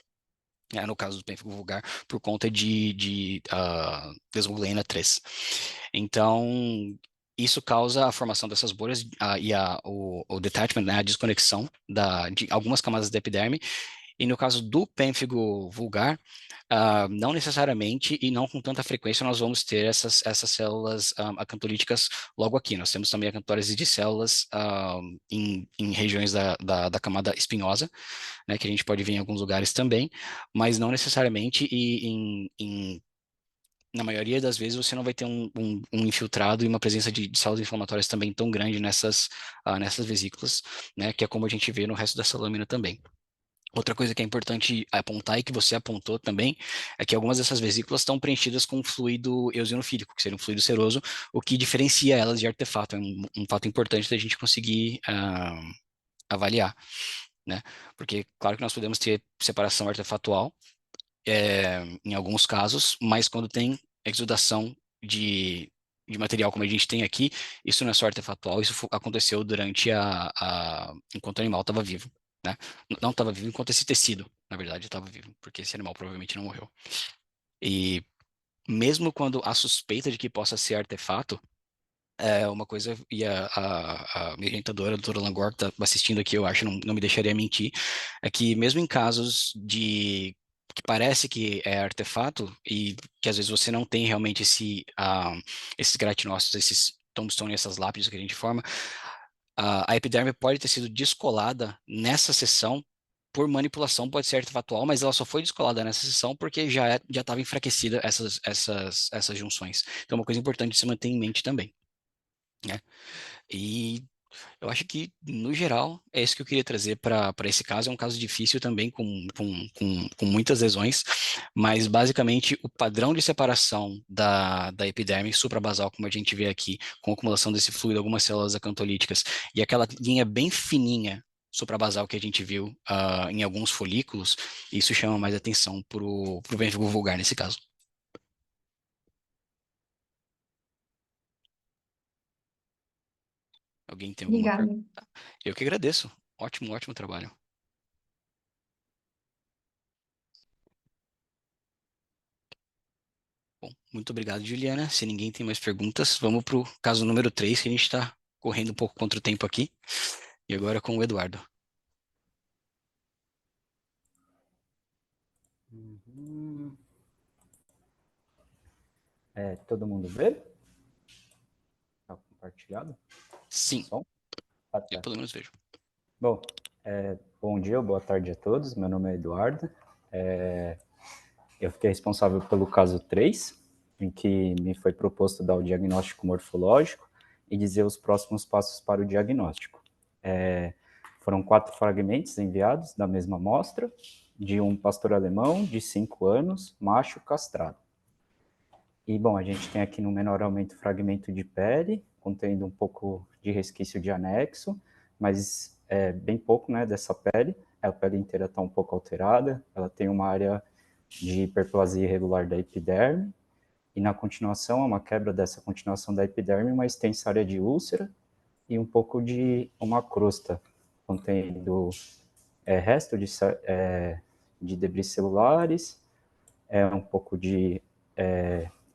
No caso do pênfigo vulgar, por conta de desmoglina 3. Então, isso causa a formação dessas bolhas e o detachment, né, a desconexão de algumas camadas da epiderme. E no caso do pênfigo vulgar, não necessariamente e não com tanta frequência nós vamos ter essas células acantolíticas logo aqui. Nós temos também acantólise de células em regiões da camada espinhosa, né, que a gente pode ver em alguns lugares também, mas não necessariamente na maioria das vezes você não vai ter um infiltrado e uma presença de células inflamatórias também tão grande nessas vesículas, né, que é como a gente vê no resto dessa lâmina também. Outra coisa que é importante apontar e que você apontou também é que algumas dessas vesículas estão preenchidas com fluido eosinofílico, que seria um fluido seroso, o que diferencia elas de artefato. É um fato importante da gente conseguir avaliar, né? Porque, claro que nós podemos ter separação artefatual em alguns casos, mas quando tem exudação de material como a gente tem aqui, isso não é só artefatual, isso aconteceu enquanto o animal estava vivo, né? Não estava vivo enquanto esse tecido, na verdade, estava vivo, porque esse animal provavelmente não morreu. E mesmo quando há suspeita de que possa ser artefato, uma coisa, e a minha orientadora, a doutora Langor, que está assistindo aqui, eu acho, não me deixaria mentir, é que mesmo em casos que parece que é artefato e que às vezes você não tem realmente esses queratinócitos, esses tombstone, essas lápides que a gente forma, a epiderme pode ter sido descolada nessa sessão por manipulação, pode ser artefatual, mas ela só foi descolada nessa sessão porque já estava enfraquecida essas junções. Então, é uma coisa importante de se manter em mente também, né? E eu acho que, no geral, é isso que eu queria trazer para esse caso. É um caso difícil também, com muitas lesões, mas basicamente o padrão de separação da epiderme suprabasal, como a gente vê aqui, com a acumulação desse fluido, algumas células acantolíticas, e aquela linha bem fininha suprabasal que a gente viu em alguns folículos, isso chama mais atenção para o pênfigo vulgar nesse caso. Alguém tem alguma Obrigada. pergunta? Eu que agradeço. Ótimo, ótimo trabalho. Bom, muito obrigado, Juliana. Se ninguém tem mais perguntas, vamos para o caso número 3, que a gente está correndo um pouco contra o tempo aqui. E agora com o Eduardo. Uhum. Todo mundo vê? Está compartilhado? Sim, Som? eu pelo menos vejo. Bom, bom dia ou boa tarde a todos. Meu nome é Eduardo. Eu fiquei responsável pelo caso 3, em que me foi proposto dar o diagnóstico morfológico e dizer os próximos passos para o diagnóstico. Foram 4 fragmentos enviados da mesma amostra, de um pastor alemão de 5 anos, macho castrado. E, bom, a gente tem aqui no menor aumento fragmento de pele, contendo um pouco de resquício de anexo, mas bem pouco, né, dessa pele. A pele inteira está um pouco alterada, ela tem uma área de hiperplasia irregular da epiderme, e na continuação, uma quebra dessa continuação da epiderme, uma extensa área de úlcera e um pouco de uma crosta, contendo resto de debris celulares, um pouco de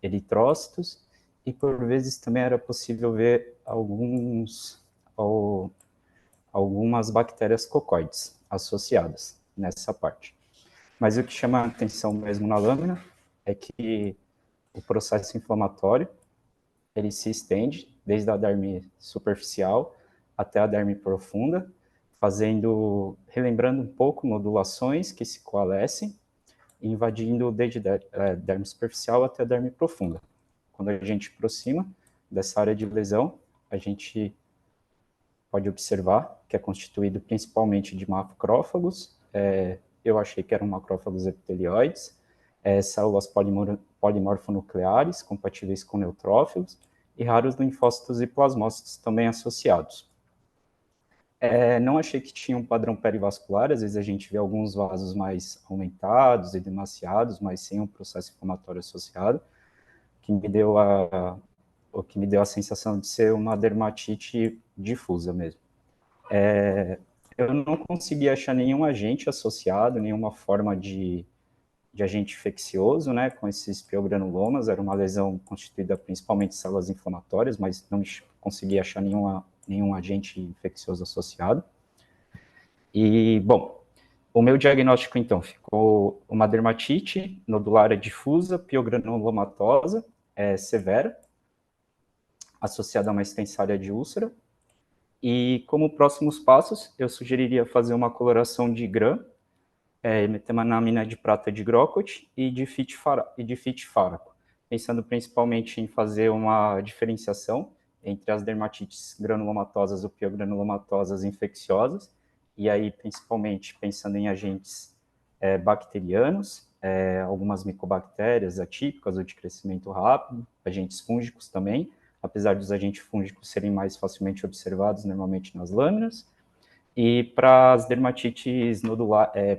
eritrócitos, e por vezes também era possível ver algumas bactérias cocoides associadas nessa parte. Mas o que chama a atenção mesmo na lâmina é que o processo inflamatório ele se estende desde a derme superficial até a derme profunda, relembrando um pouco nodulações que se coalescem, invadindo desde a derme superficial até a derme profunda. Quando a gente aproxima dessa área de lesão, a gente pode observar que é constituído principalmente de macrófagos. Eu achei que eram macrófagos epitelioides, células polimorfonucleares compatíveis com neutrófilos e raros linfócitos e plasmócitos também associados. Não achei que tinha um padrão perivascular, às vezes a gente vê alguns vasos mais aumentados e demasiados, mas sem um processo inflamatório associado, o que me deu a sensação de ser uma dermatite difusa mesmo. Eu não consegui achar nenhum agente associado, nenhuma forma de agente infeccioso, né, com esses piogranulomas. Era uma lesão constituída principalmente de células inflamatórias, mas não consegui achar nenhum agente infeccioso associado. E, bom, o meu diagnóstico, então, ficou uma dermatite nodular difusa, piogranulomatosa, severa, associada a uma extensa área de úlcera. E, como próximos passos, eu sugeriria fazer uma coloração de GRAM, metemanamina de prata de Grocott e de fitifáraco, pensando principalmente em fazer uma diferenciação entre as dermatites granulomatosas ou piogranulomatosas infecciosas, e aí principalmente pensando em agentes bacterianos, algumas micobactérias atípicas ou de crescimento rápido, agentes fúngicos também, apesar dos agentes fúngicos serem mais facilmente observados normalmente nas lâminas, e para as dermatites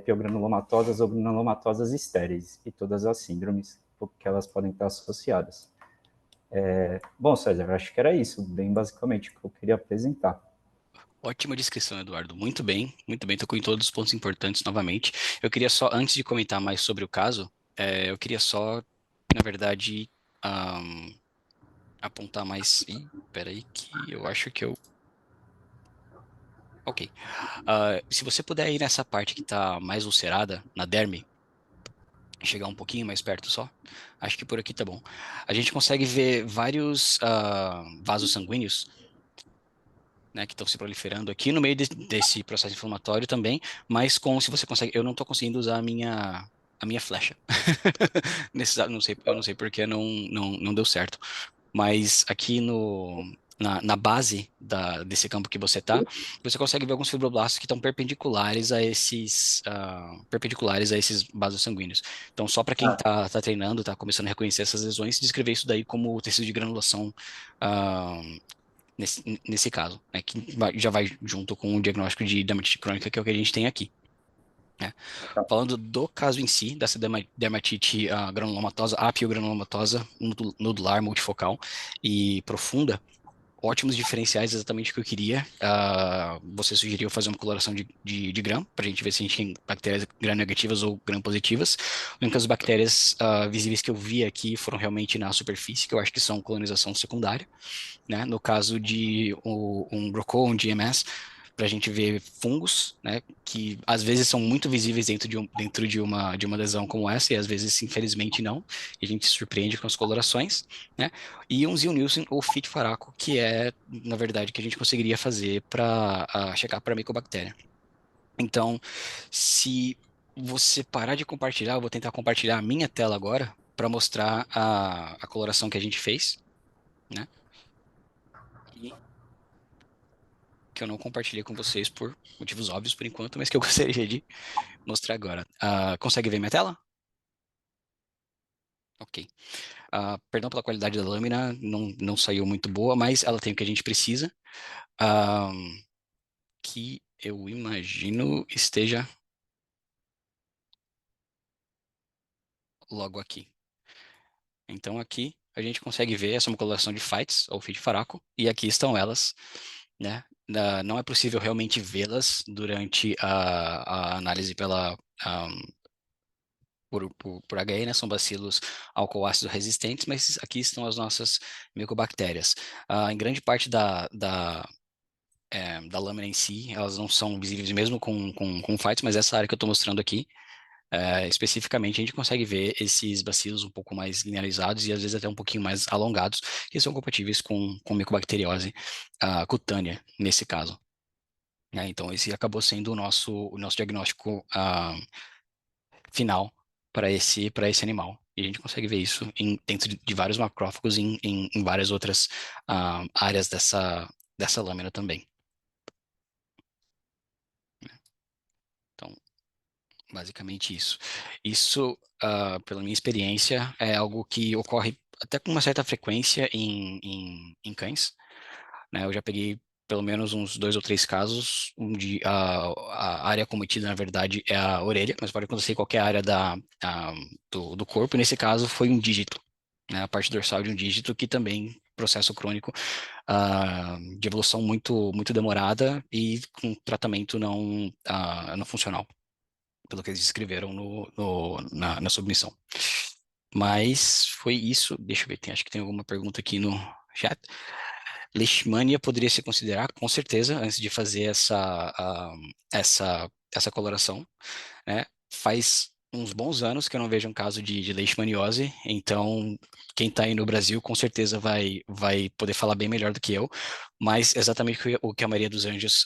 piogranulomatosas ou granulomatosas estéreis, e todas as síndromes que elas podem estar associadas. Bom, César, acho que era isso, bem basicamente, o que eu queria apresentar. Ótima descrição, Eduardo. Muito bem, tocou em todos os pontos importantes novamente. Eu queria só, antes de comentar mais sobre o caso, eu queria só, na verdade, apontar mais. Peraí, que eu acho que eu. Ok. Se você puder ir nessa parte que está mais ulcerada, na derme, chegar um pouquinho mais perto só, acho que por aqui tá bom. A gente consegue ver vários vasos sanguíneos, né, que estão se proliferando aqui no meio desse processo inflamatório também, mas se você consegue, eu não estou conseguindo usar a minha flecha. Eu não sei porque não deu certo. Mas aqui na base desse campo que você está, você consegue ver alguns fibroblastos que estão perpendiculares a esses vasos sanguíneos. Então, só para quem está treinando, está começando a reconhecer essas lesões, descrever isso daí como tecido de granulação ah, nesse caso, né, que já vai junto com o diagnóstico de dermatite crônica, que é o que a gente tem aqui. Né? Falando do caso em si, dessa dermatite granulomatosa, apiogranulomatosa, nodular, multifocal e profunda, ótimos diferenciais, exatamente o que eu queria. Você sugeriu fazer uma coloração de gram, para a gente ver se a gente tem bactérias gram-negativas ou gram-positivas. As únicas bactérias visíveis que eu vi aqui foram realmente na superfície, que eu acho que são colonização secundária, né? No caso de um Broco, um GMS, para a gente ver fungos, né, que às vezes são muito visíveis dentro de uma lesão como essa, e às vezes, infelizmente, não. E a gente se surpreende com as colorações, né? E um Zio-Nielsen ou Fit-Faraco, que é, na verdade, que a gente conseguiria fazer para checar para micobactéria. Então, se você parar de compartilhar, eu vou tentar compartilhar a minha tela agora para mostrar a coloração que a gente fez, né? E que eu não compartilhei com vocês por motivos óbvios por enquanto, mas que eu gostaria de mostrar agora. Consegue ver minha tela? Ok. Perdão pela qualidade da lâmina, não saiu muito boa, mas ela tem o que a gente precisa, ah, que eu imagino esteja logo aqui. Então aqui a gente consegue ver, essa é uma coloração de Fites, ou Fit Faraco, e aqui estão elas, né? Não é possível realmente vê-las durante a análise por HE, né? São bacilos álcool-ácido resistentes, mas aqui estão as nossas micobactérias. Em grande parte da lâmina em si, elas não são visíveis mesmo com Fites, mas essa área que eu estou mostrando aqui, especificamente, a gente consegue ver esses bacilos um pouco mais linearizados e às vezes até um pouquinho mais alongados, que são compatíveis com micobacteriose cutânea, nesse caso. Então, esse acabou sendo o nosso diagnóstico final para esse animal. E a gente consegue ver isso dentro de vários macrófagos em várias outras áreas dessa lâmina também. Então, basicamente isso. Isso, pela minha experiência, é algo que ocorre até com uma certa frequência em cães, né? Eu já peguei pelo menos uns 2 ou 3 casos, onde a área cometida, na verdade, é a orelha, mas pode acontecer em qualquer área do corpo, e nesse caso foi um dígito, né? A parte dorsal de um dígito, que também processo crônico de evolução muito demorada e com tratamento não funcional, pelo que eles descreveram na submissão. Mas foi isso. Deixa eu ver, acho que tem alguma pergunta aqui no chat. Leishmania poderia se considerar, com certeza, antes de fazer essa coloração, né? Faz uns bons anos que eu não vejo um caso de leishmaniose, então quem está aí no Brasil com certeza vai poder falar bem melhor do que eu, mas exatamente o que a Maria dos Anjos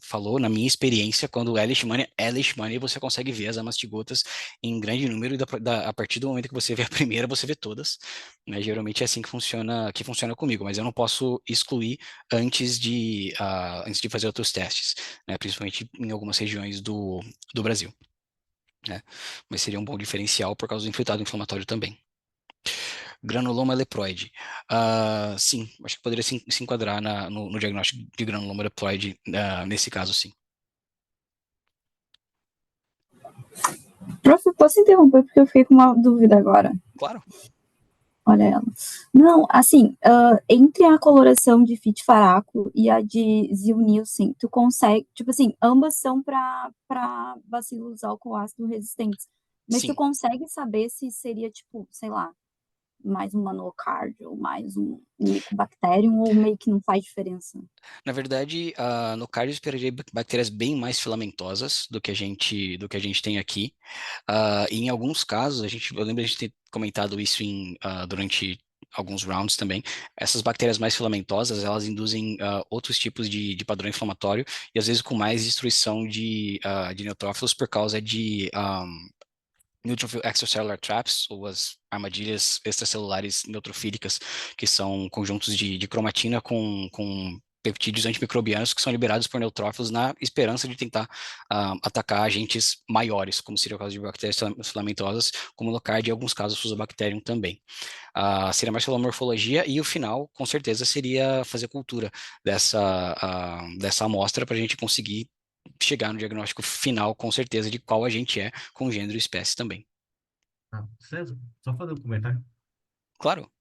falou, na minha experiência, quando é leishmania, você consegue ver as amastigotas em grande número, e a partir do momento que você vê a primeira, você vê todas, né? Geralmente é assim que funciona comigo, mas eu não posso excluir antes de fazer outros testes, né? Principalmente em algumas regiões do Brasil, né? Mas seria um bom diferencial por causa do infiltrado inflamatório também. Granuloma leploide. Sim, acho que poderia se enquadrar no diagnóstico de granuloma leploide nesse caso, sim. Prof, posso interromper porque eu fiquei com uma dúvida agora. Claro. Olha ela. Não, assim, entre a coloração de Fit Faraco e a de Zio-Nielsen, tu consegue, tipo assim, ambas são para bacilos álcool-ácido resistentes, mas tu Sim. consegue saber se seria, tipo, sei lá, mais um monocárdio, mais um Mycobacterium, ou meio que não faz diferença? Na verdade, no cardio eu esperaria bactérias bem mais filamentosas do que a gente tem aqui. E em alguns casos, eu lembro de a gente ter comentado isso durante alguns rounds também. Essas bactérias mais filamentosas, elas induzem outros tipos de padrão inflamatório, e às vezes com mais destruição de neutrófilos por causa de neutrophil extracellular traps, ou as armadilhas extracelulares neutrofílicas, que são conjuntos de cromatina com peptídeos antimicrobianos que são liberados por neutrófilos na esperança de tentar atacar agentes maiores, como seria o caso de bactérias filamentosas, como o Locardia e, em alguns casos, Fusobacterium também. Seria mais pela morfologia, e o final, com certeza, seria fazer cultura dessa amostra para a gente conseguir chegar no diagnóstico final, com certeza, de qual a gente é, com gênero e espécie também. César, só fazer um comentário. Claro.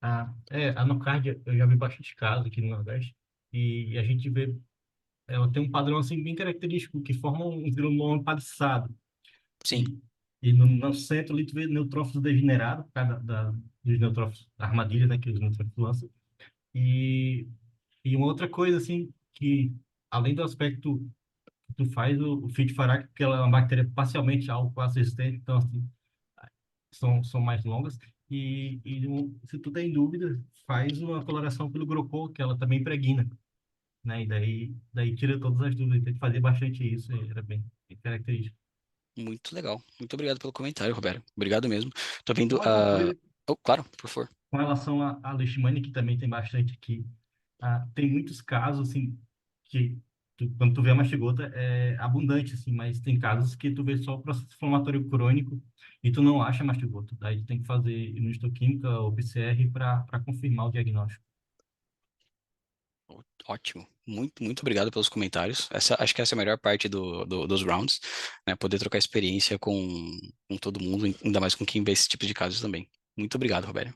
A nocardia, eu já vi bastante casos aqui no Nordeste, e a gente vê, ela tem um padrão assim bem característico, que forma um granuloma paliçado. Sim, E no centro ali tu vê neutrófilos degenerados, por causa dos neutrófilos da armadilha, né, que os neutrófilos lançam. E, e uma outra coisa, assim, que além do aspecto que tu faz, o Fit Farak, que ela é uma bactéria parcialmente álcool assistente, então, assim, são mais longas. Se tu tem dúvida, faz uma coloração pelo Grocol, que ela também impregna, né? E daí tira todas as dúvidas. Tem que fazer bastante isso, era bem característico. muito legal. Muito obrigado pelo comentário, Roberto. Obrigado mesmo. Tô vendo Mais uma coisa, Oh, claro, por favor. com relação à leishmania, que também tem bastante aqui, tem muitos casos, assim, que quando tu vê a mastigota é abundante, assim, mas tem casos que tu vê só o processo inflamatório crônico e tu não acha mastigota. Daí tu tem que fazer imunistoquímica ou PCR para confirmar o diagnóstico. Ótimo. Muito obrigado pelos comentários. Acho que essa é a melhor parte dos rounds, né? Poder trocar experiência com todo mundo, ainda mais com quem vê esse tipo de casos também. Muito obrigado, Roberto.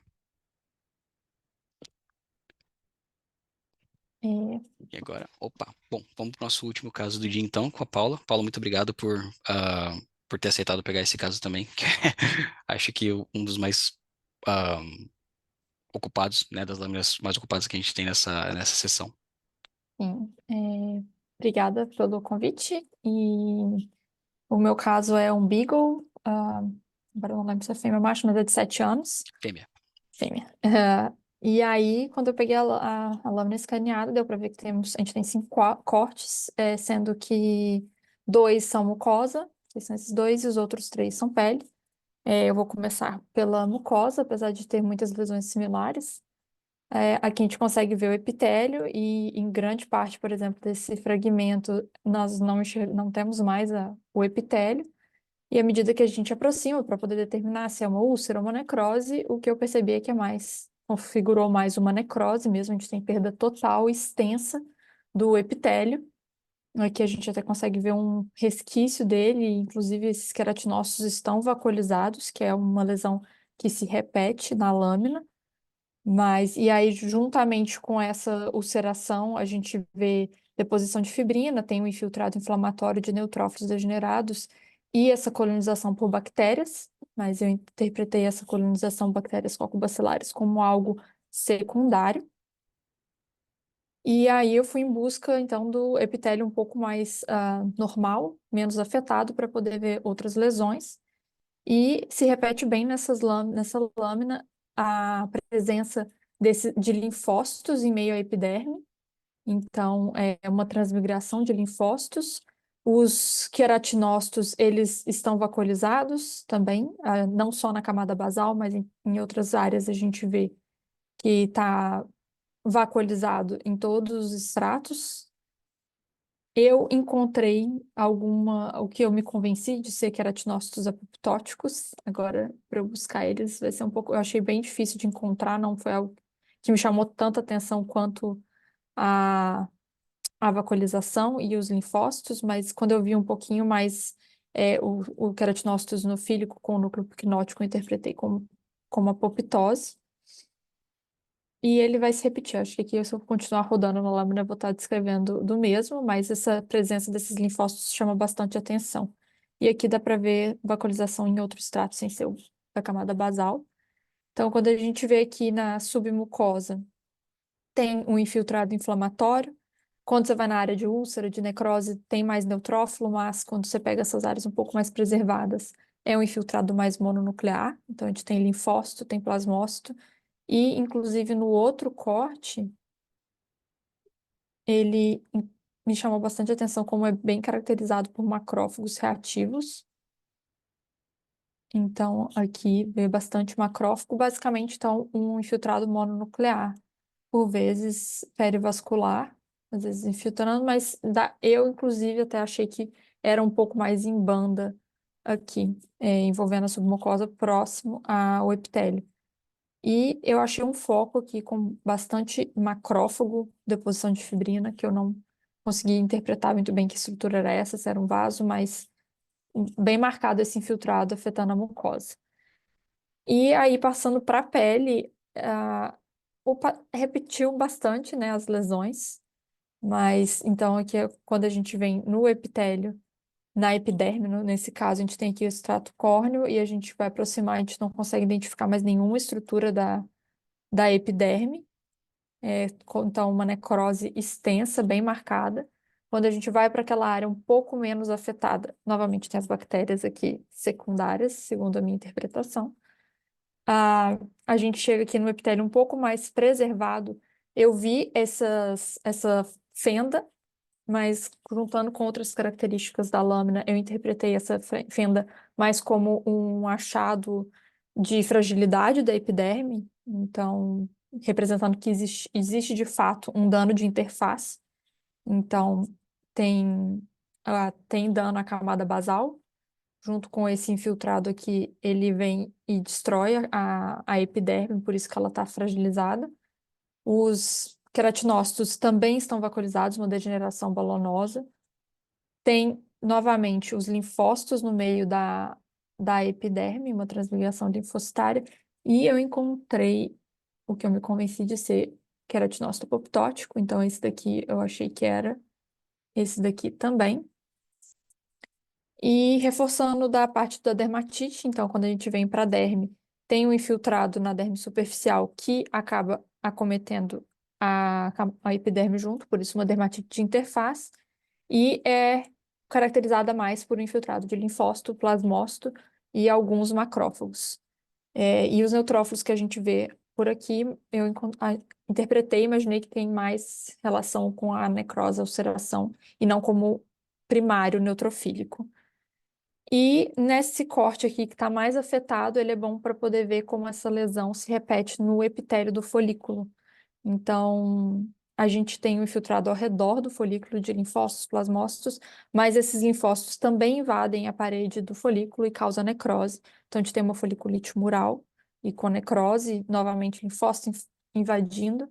É, E agora, opa, bom, vamos para o nosso último caso do dia então, com a Paula. Paula, muito obrigado por ter aceitado pegar esse caso também, que acho que um dos mais ah, ocupados, né, das lâminas mais ocupadas que a gente tem nessa sessão. sim. Obrigada pelo convite. E o meu caso é um Beagle, agora eu não lembro se é fêmea ou macho, mas é de 7 anos. Fêmea. Fêmea. E aí, quando eu peguei a lâmina escaneada, deu para ver que a gente tem 5 cortes, sendo que 2 são mucosa, que são esses 2, e os outros 3 são pele. Eu vou começar pela mucosa, apesar de ter muitas lesões similares. Aqui a gente consegue ver o epitélio e em grande parte, por exemplo, desse fragmento, nós não temos mais o epitélio. E à medida que a gente aproxima para poder determinar se é uma úlcera ou uma necrose, o que eu percebi é que configurou mais uma necrose mesmo, a gente tem perda total, extensa do epitélio. Aqui a gente até consegue ver um resquício dele, inclusive esses queratinócitos estão vacuolizados, que é uma lesão que se repete na lâmina. E aí, juntamente com essa ulceração, a gente vê deposição de fibrina, tem um infiltrado inflamatório de neutrófilos degenerados e essa colonização por bactérias, mas eu interpretei essa colonização bactérias cocobacilares como algo secundário. E aí eu fui em busca, então, do epitélio um pouco mais normal, menos afetado, para poder ver outras lesões. E se repete bem nessa lâmina a presença de linfócitos em meio à epiderme. Então, é uma transmigração de linfócitos. Os queratinócitos, eles estão vacuolizados também, não só na camada basal, mas em outras áreas a gente vê que está vacuolizado em todos os estratos. Eu encontrei o que eu me convenci de ser queratinócitos apoptóticos. Agora, para eu buscar eles, vai ser um pouco. Eu achei bem difícil de encontrar, não foi algo que me chamou tanta atenção quanto a, a vacuolização e os linfócitos, mas quando eu vi um pouquinho mais o queratinócitos isonofílico com o núcleo picnótico, eu interpretei como apoptose. E ele vai se repetir. Acho que aqui, se eu continuar rodando na lâmina, eu vou estar descrevendo do mesmo, mas essa presença desses linfócitos chama bastante atenção. E aqui dá para ver vacuolização em outros estratos sem ser da camada basal. Então, quando a gente vê aqui na submucosa, tem um infiltrado inflamatório. Quando você vai na área de úlcera, de necrose, tem mais neutrófilo, mas quando você pega essas áreas um pouco mais preservadas, é um infiltrado mais mononuclear. Então, a gente tem linfócito, tem plasmócito. E, inclusive, no outro corte, ele me chamou bastante atenção como é bem caracterizado por macrófagos reativos. Então, aqui vê bastante macrófago, basicamente, então, um infiltrado mononuclear, por vezes perivascular, às vezes infiltrando, mas eu, inclusive, até achei que era um pouco mais em banda aqui, envolvendo a submucosa próximo ao epitélio. E eu achei um foco aqui com bastante macrófago, deposição de fibrina, que eu não consegui interpretar muito bem que estrutura era essa, se era um vaso, mas bem marcado esse infiltrado afetando a mucosa. E aí, passando para a pele, repetiu bastante, né, as lesões, mas então aqui quando a gente vem no epitélio, na epiderme, nesse caso, a gente tem aqui o extrato córneo e a gente vai aproximar, a gente não consegue identificar mais nenhuma estrutura da epiderme, então uma necrose extensa, bem marcada. Quando a gente vai para aquela área um pouco menos afetada, novamente tem as bactérias aqui secundárias, segundo a minha interpretação. A gente chega aqui no epitélio um pouco mais preservado. Eu vi essa fenda, mas juntando com outras características da lâmina, eu interpretei essa fenda mais como um achado de fragilidade da epiderme, então representando que existe de fato um dano de interface. Então tem dano à camada basal, junto com esse infiltrado aqui, ele vem e destrói a epiderme, por isso que ela está fragilizada. Os queratinócitos também estão vascularizados, uma degeneração balonosa. Tem, novamente, os linfócitos no meio da epiderme, uma transmigração linfocitária. E eu encontrei o que eu me convenci de ser queratinócito apoptótico. Então, esse daqui eu achei que era. Esse daqui também. E reforçando da parte da dermatite, então, quando a gente vem para a derme, tem um infiltrado na derme superficial que acaba acometendo a epiderme junto, por isso uma dermatite de interface, e é caracterizada mais por um infiltrado de linfócito, plasmócito e alguns macrófagos. E os neutrófilos que a gente vê por aqui, eu interpretei, imaginei que tem mais relação com a necrose, a ulceração, e não como primário neutrofílico. E nesse corte aqui que está mais afetado, ele é bom para poder ver como essa lesão se repete no epitélio do folículo. Então, a gente tem um infiltrado ao redor do folículo de linfócitos, plasmócitos, mas esses linfócitos também invadem a parede do folículo e causam necrose. Então, a gente tem uma foliculite mural e com necrose, novamente linfócitos invadindo.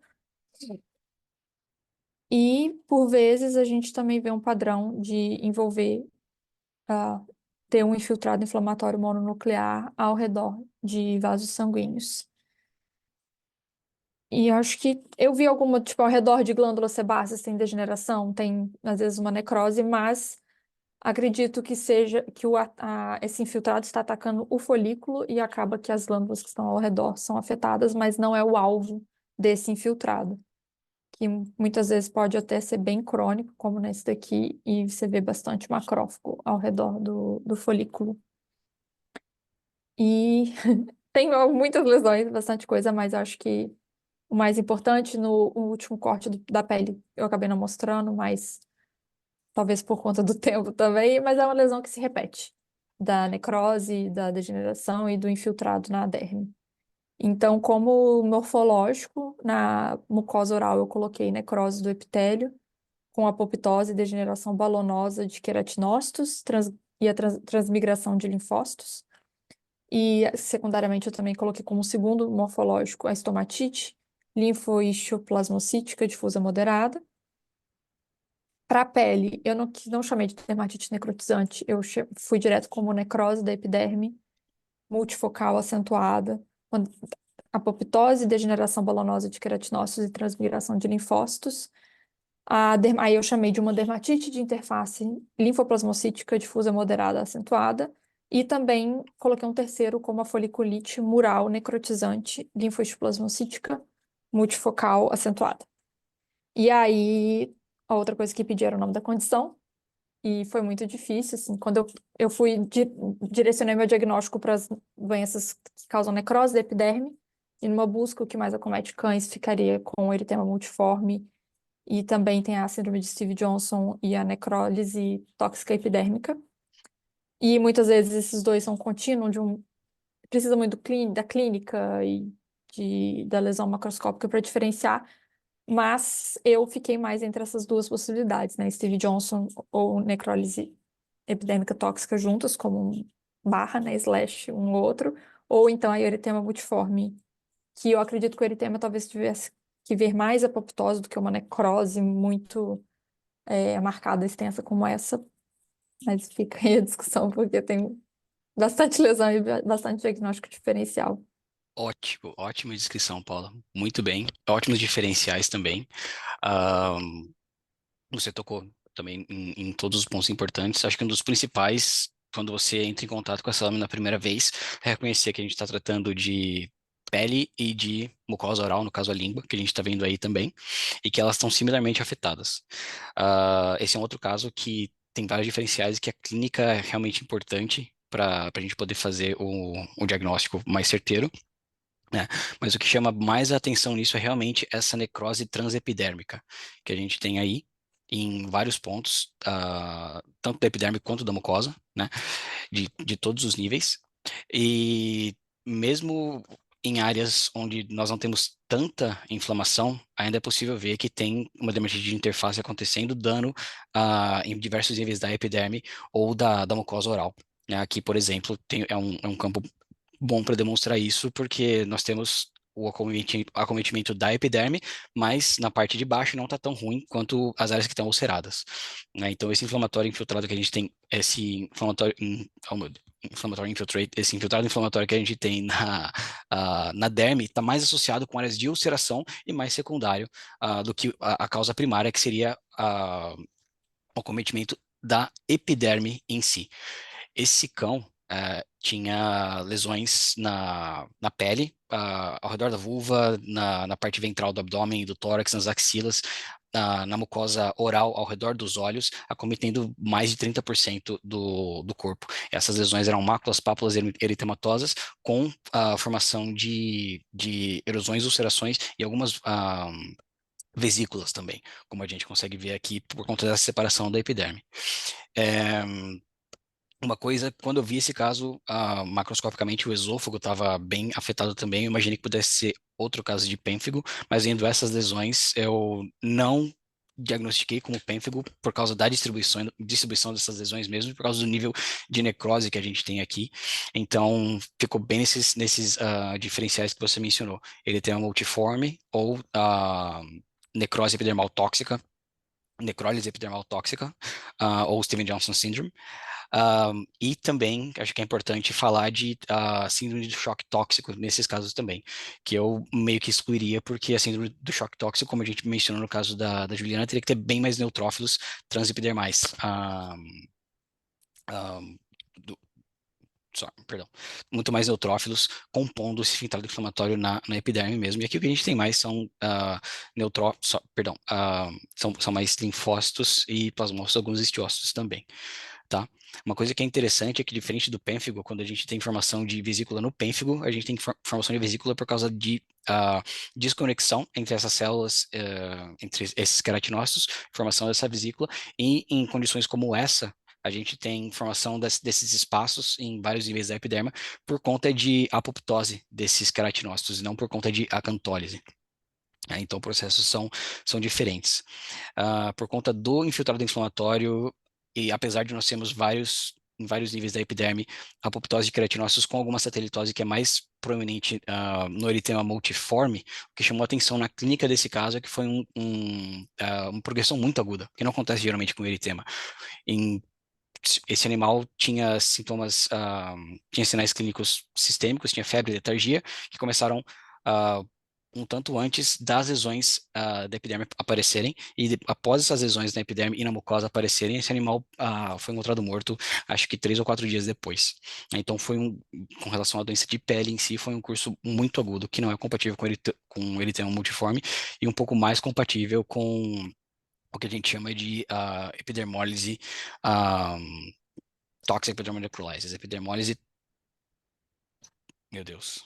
E, por vezes, a gente também vê um padrão de envolver ter um infiltrado inflamatório mononuclear ao redor de vasos sanguíneos. E acho que eu vi alguma, tipo, ao redor de glândulas sebáceas tem degeneração, tem, às vezes, uma necrose, mas acredito que seja que esse infiltrado está atacando o folículo e acaba que as glândulas que estão ao redor são afetadas, mas não é o alvo desse infiltrado, que muitas vezes pode até ser bem crônico, como nesse daqui, e você vê bastante macrófago ao redor do folículo. E tenho muitas lesões, bastante coisa, mas acho que o mais importante no último corte da pele eu acabei não mostrando, mas talvez por conta do tempo também, mas é uma lesão que se repete, da necrose, da degeneração e do infiltrado na derme. Então, como morfológico, na mucosa oral eu coloquei necrose do epitélio, com apoptose e degeneração balonosa de queratinócitos e a transmigração de linfócitos. E, secundariamente, eu também coloquei como segundo morfológico a estomatite, linfoischoplasmocítica difusa moderada. Para a pele, eu não chamei de dermatite necrotizante, eu fui direto como necrose da epiderme, multifocal acentuada, apoptose, degeneração balonosa de queratinócitos e transmigração de linfócitos. Aí eu chamei de uma dermatite de interface linfoplasmocítica difusa moderada acentuada. E também coloquei um terceiro como a foliculite mural necrotizante linfoischoplasmocítica multifocal acentuada. E aí, a outra coisa que pedi era o nome da condição. E foi muito difícil, assim, quando eu direcionei meu diagnóstico para as doenças que causam necrose da epiderme. E numa busca, o que mais acomete cães ficaria com o eritema multiforme. E também tem a síndrome de Stevens-Johnson e a necrólise tóxica epidérmica. E muitas vezes esses dois são contínuos, precisa muito da clínica e da lesão macroscópica para diferenciar, mas eu fiquei mais entre essas duas possibilidades, né? Stevens-Johnson ou necrólise epidérmica tóxica juntas, como barra, né? Slash um outro, ou então a eritema multiforme, que eu acredito que o eritema talvez tivesse que ver mais apoptose do que uma necrose muito marcada, extensa como essa, mas fica aí a discussão, porque tem bastante lesão e bastante diagnóstico diferencial. Ótimo, ótima descrição, Paula. Muito bem. Ótimos diferenciais também. Ahn, Você tocou também em todos os pontos importantes. Acho que um dos principais, quando você entra em contato com essa lâmina a primeira vez, é reconhecer que a gente está tratando de pele e de mucosa oral, no caso a língua, que a gente está vendo aí também, e que elas estão similarmente afetadas. Esse é um outro caso que tem vários diferenciais e que a clínica é realmente importante para a gente poder fazer o diagnóstico mais certeiro, né? Mas o que chama mais a atenção nisso é realmente essa necrose transepidérmica que a gente tem aí em vários pontos, tanto da epiderme quanto da mucosa, né? De todos os níveis. E mesmo em áreas onde nós não temos tanta inflamação, ainda é possível ver que tem uma dermatite de interface acontecendo, dano em diversos níveis da epiderme ou da mucosa oral. Né? Aqui, por exemplo, é um campo bom para demonstrar isso, porque nós temos o acometimento da epiderme, mas na parte de baixo não está tão ruim quanto as áreas que estão ulceradas. Né? Então, esse inflamatório infiltrado que a gente tem, esse inflamatório, oh, meu Deus, inflamatório infiltrate, esse infiltrado inflamatório que a gente tem na derme está mais associado com áreas de ulceração e mais secundário do que a causa primária, que seria o acometimento da epiderme em si. Esse cão tinha lesões na pele, ao redor da vulva, na parte ventral do abdômen, do tórax, nas axilas, na mucosa oral ao redor dos olhos, acometendo mais de 30% do corpo. Essas lesões eram máculas, pápulas eritematosas com a formação de erosões, ulcerações e algumas vesículas também, como a gente consegue ver aqui por conta dessa separação da epiderme. É, uma coisa, quando eu vi esse caso, macroscopicamente o esôfago estava bem afetado também. Eu imaginei que pudesse ser outro caso de pênfigo, mas vendo essas lesões, eu não diagnostiquei como pênfigo por causa da distribuição dessas lesões mesmo, por causa do nível de necrose que a gente tem aqui. Então, ficou bem nesses diferenciais que você mencionou. Ele tem uma multiforme ou necrose epidermal tóxica, necrólise epidermal tóxica, ou Steven Johnson Syndrome. E também, acho que é importante falar de síndrome do choque tóxico nesses casos também, que eu meio que excluiria, porque a síndrome do choque tóxico, como a gente mencionou no caso da Juliana, teria que ter bem mais neutrófilos transepidermais. Do, perdão, muito mais neutrófilos compondo esse filtrado inflamatório na epiderme mesmo. E aqui o que a gente tem mais são são mais linfócitos e plasmócitos, alguns histiócitos também. Tá? Uma coisa que é interessante é que, diferente do pênfigo, quando a gente tem formação de vesícula no pênfigo, a gente tem formação de vesícula por causa de desconexão entre essas células, entre esses queratinócitos, formação dessa vesícula, e em condições como essa, a gente tem formação desses espaços em vários níveis da epiderma por conta de apoptose desses queratinócitos, e não por conta de acantólise. Então, processos são diferentes. Por conta do infiltrado inflamatório, e apesar de nós termos em vários níveis da epiderme, a apoptose de queratinócitos com alguma satelitose que é mais proeminente no eritema multiforme, o que chamou a atenção na clínica desse caso é que foi uma progressão muito aguda, que não acontece geralmente com o eritema. Esse animal tinha sintomas, tinha sinais clínicos sistêmicos, tinha febre e letargia, que começaram um tanto antes das lesões da epiderme aparecerem, e após essas lesões na epiderme e na mucosa aparecerem, esse animal foi encontrado morto, acho que 3 ou 4 dias depois. Então, com relação à doença de pele em si, foi um curso muito agudo, que não é compatível com eritema multiforme, e um pouco mais compatível com o que a gente chama de epidermólise, toxic epidermal necrolysis, epidermólise, meu Deus,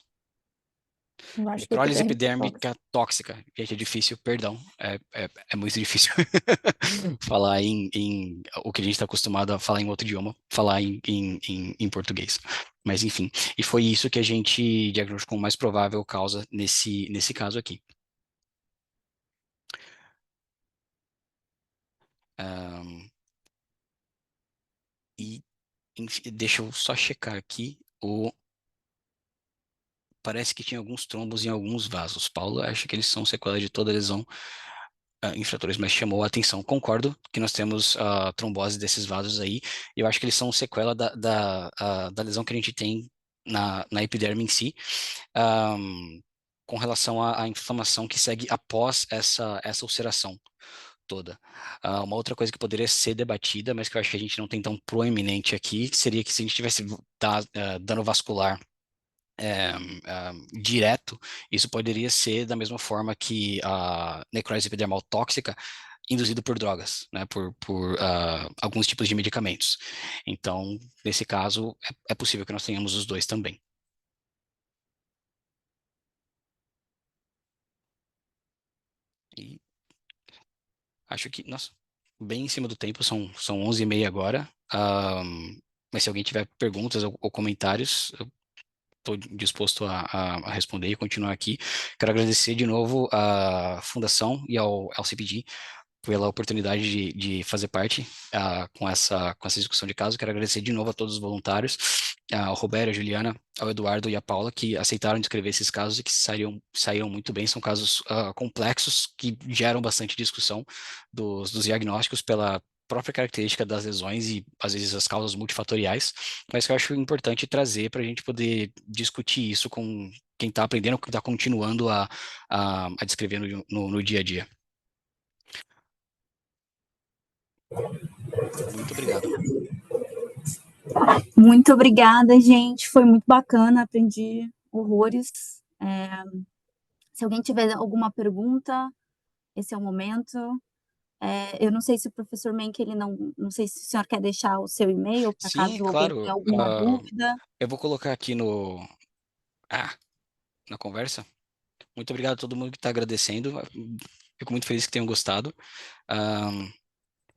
Embaixo do necrólise epiderme. epidérmica tóxica. Gente, é difícil, perdão, é muito difícil falar em o que a gente está acostumado a falar em outro idioma, falar em português. Mas enfim, e foi isso que a gente diagnosticou como mais provável causa nesse caso aqui. E enfim, deixa eu só checar aqui parece que tinha alguns trombos em alguns vasos. Paulo acha que eles são sequela de toda lesão infratores, mas chamou a atenção. Concordo que nós temos trombose desses vasos aí, e eu acho que eles são sequela da lesão que a gente tem na epiderme em si, ahm, com relação à inflamação que segue após essa ulceração toda. Uma outra coisa que poderia ser debatida, mas que eu acho que a gente não tem tão proeminente aqui, seria que se a gente tivesse dano vascular direto, isso poderia ser da mesma forma que a necrose epidermal tóxica induzido por drogas, né, por alguns tipos de medicamentos. Então, nesse caso, é possível que nós tenhamos os dois também. E acho que, nossa, bem em cima do tempo, são 11h30 agora. Mas se alguém tiver perguntas ou comentários, eu estou disposto a responder e continuar aqui. Quero agradecer de novo à Fundação e ao CPD pela oportunidade de fazer parte com essa discussão de caso. Quero agradecer de novo a todos os voluntários, ao Roberto, a Juliana, ao Eduardo e à Paula, que aceitaram descrever esses casos e que saíram muito bem. São casos complexos que geram bastante discussão dos diagnósticos pela própria característica das lesões e, às vezes, as causas multifatoriais, mas que eu acho importante trazer para a gente poder discutir isso com quem está aprendendo, quem está continuando a descrever no dia a dia. Muito obrigado. Muito obrigada, gente. Foi muito bacana, aprendi horrores. Se alguém tiver alguma pergunta, esse é o momento. Eu não sei se o professor Menck, ele não sei se o senhor quer deixar o seu e-mail, para Sim, caso alguém claro. tenha alguma dúvida. Eu vou colocar aqui na conversa. Muito obrigado a todo mundo que está agradecendo. Fico muito feliz que tenham gostado.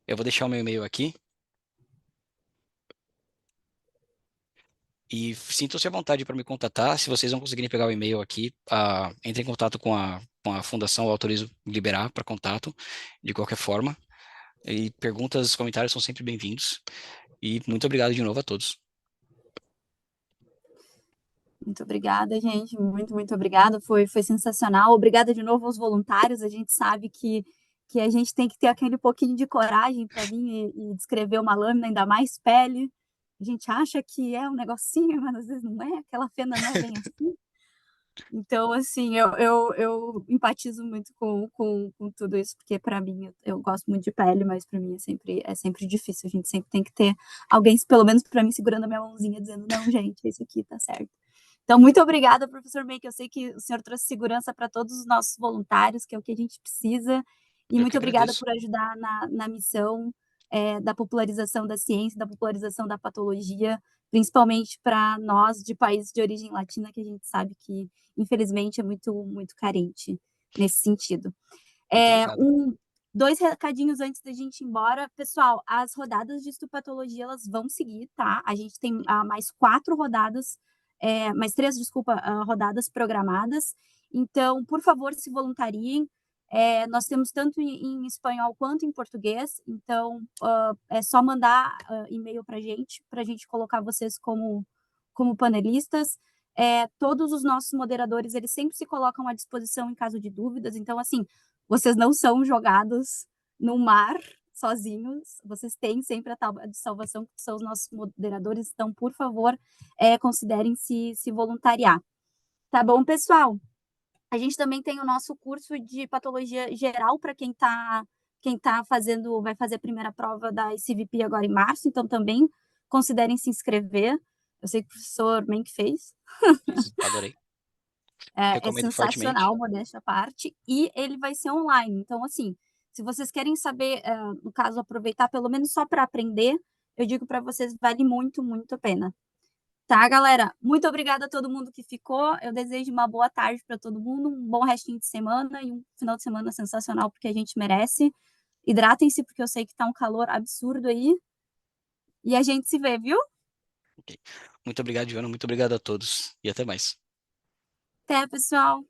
Eu vou deixar o meu e-mail aqui. E sintam-se à vontade para me contatar. Se vocês não conseguirem pegar o e-mail aqui, entre em contato com a fundação, eu autorizo liberar para contato, de qualquer forma. E perguntas, comentários são sempre bem-vindos. E muito obrigado de novo a todos. Muito obrigada, gente. Muito, muito obrigada. Foi sensacional. Obrigada de novo aos voluntários. A gente sabe que a gente tem que ter aquele pouquinho de coragem para vir e descrever uma lâmina, ainda mais pele. A gente acha que é um negocinho, mas às vezes não é. Aquela fenda não é bem assim. Então, assim, eu empatizo muito com tudo isso, porque para mim, eu gosto muito de pele, mas para mim é sempre difícil. A gente sempre tem que ter alguém, pelo menos para mim, segurando a minha mãozinha, dizendo, não, gente, isso aqui tá certo. Então, muito obrigada, professor Menck. Eu sei que o senhor trouxe segurança para todos os nossos voluntários, que é o que a gente precisa. E Eu que muito obrigada agradeço. por ajudar na missão da popularização da ciência, da popularização da patologia, principalmente para nós de países de origem latina, que a gente sabe que, infelizmente, é muito, muito carente nesse sentido. Muito obrigado. Dois recadinhos antes da gente ir embora. Pessoal, as rodadas de histopatologia, elas vão seguir, tá? A gente tem mais 4 rodadas, mais 3, desculpa, rodadas programadas. Então, por favor, se voluntariem. Nós temos tanto em espanhol quanto em português. Então, é só mandar e-mail para a gente colocar vocês como panelistas. Todos os nossos moderadores, eles sempre se colocam à disposição em caso de dúvidas. Então, assim, vocês não são jogados no mar sozinhos, vocês têm sempre a tábua de salvação, que são os nossos moderadores, então, por favor, considerem se voluntariar. Tá bom, pessoal? A gente também tem o nosso curso de patologia geral para quem tá vai fazer a primeira prova da ICVP agora em março, então também considerem se inscrever. Eu sei que o professor Menck fez. Adorei. É Recomendo fortemente. sensacional, modéstia à parte, e ele vai ser online. Então, assim, se vocês querem saber, no caso, aproveitar pelo menos só para aprender, eu digo para vocês, vale muito, muito a pena. Tá, galera? Muito obrigada a todo mundo que ficou. Eu desejo uma boa tarde para todo mundo, um bom restinho de semana e um final de semana sensacional, porque a gente merece. Hidratem-se, porque eu sei que tá um calor absurdo aí. E a gente se vê, viu? Okay. Muito obrigado, Joana. Muito obrigado a todos. E até mais. Até, pessoal.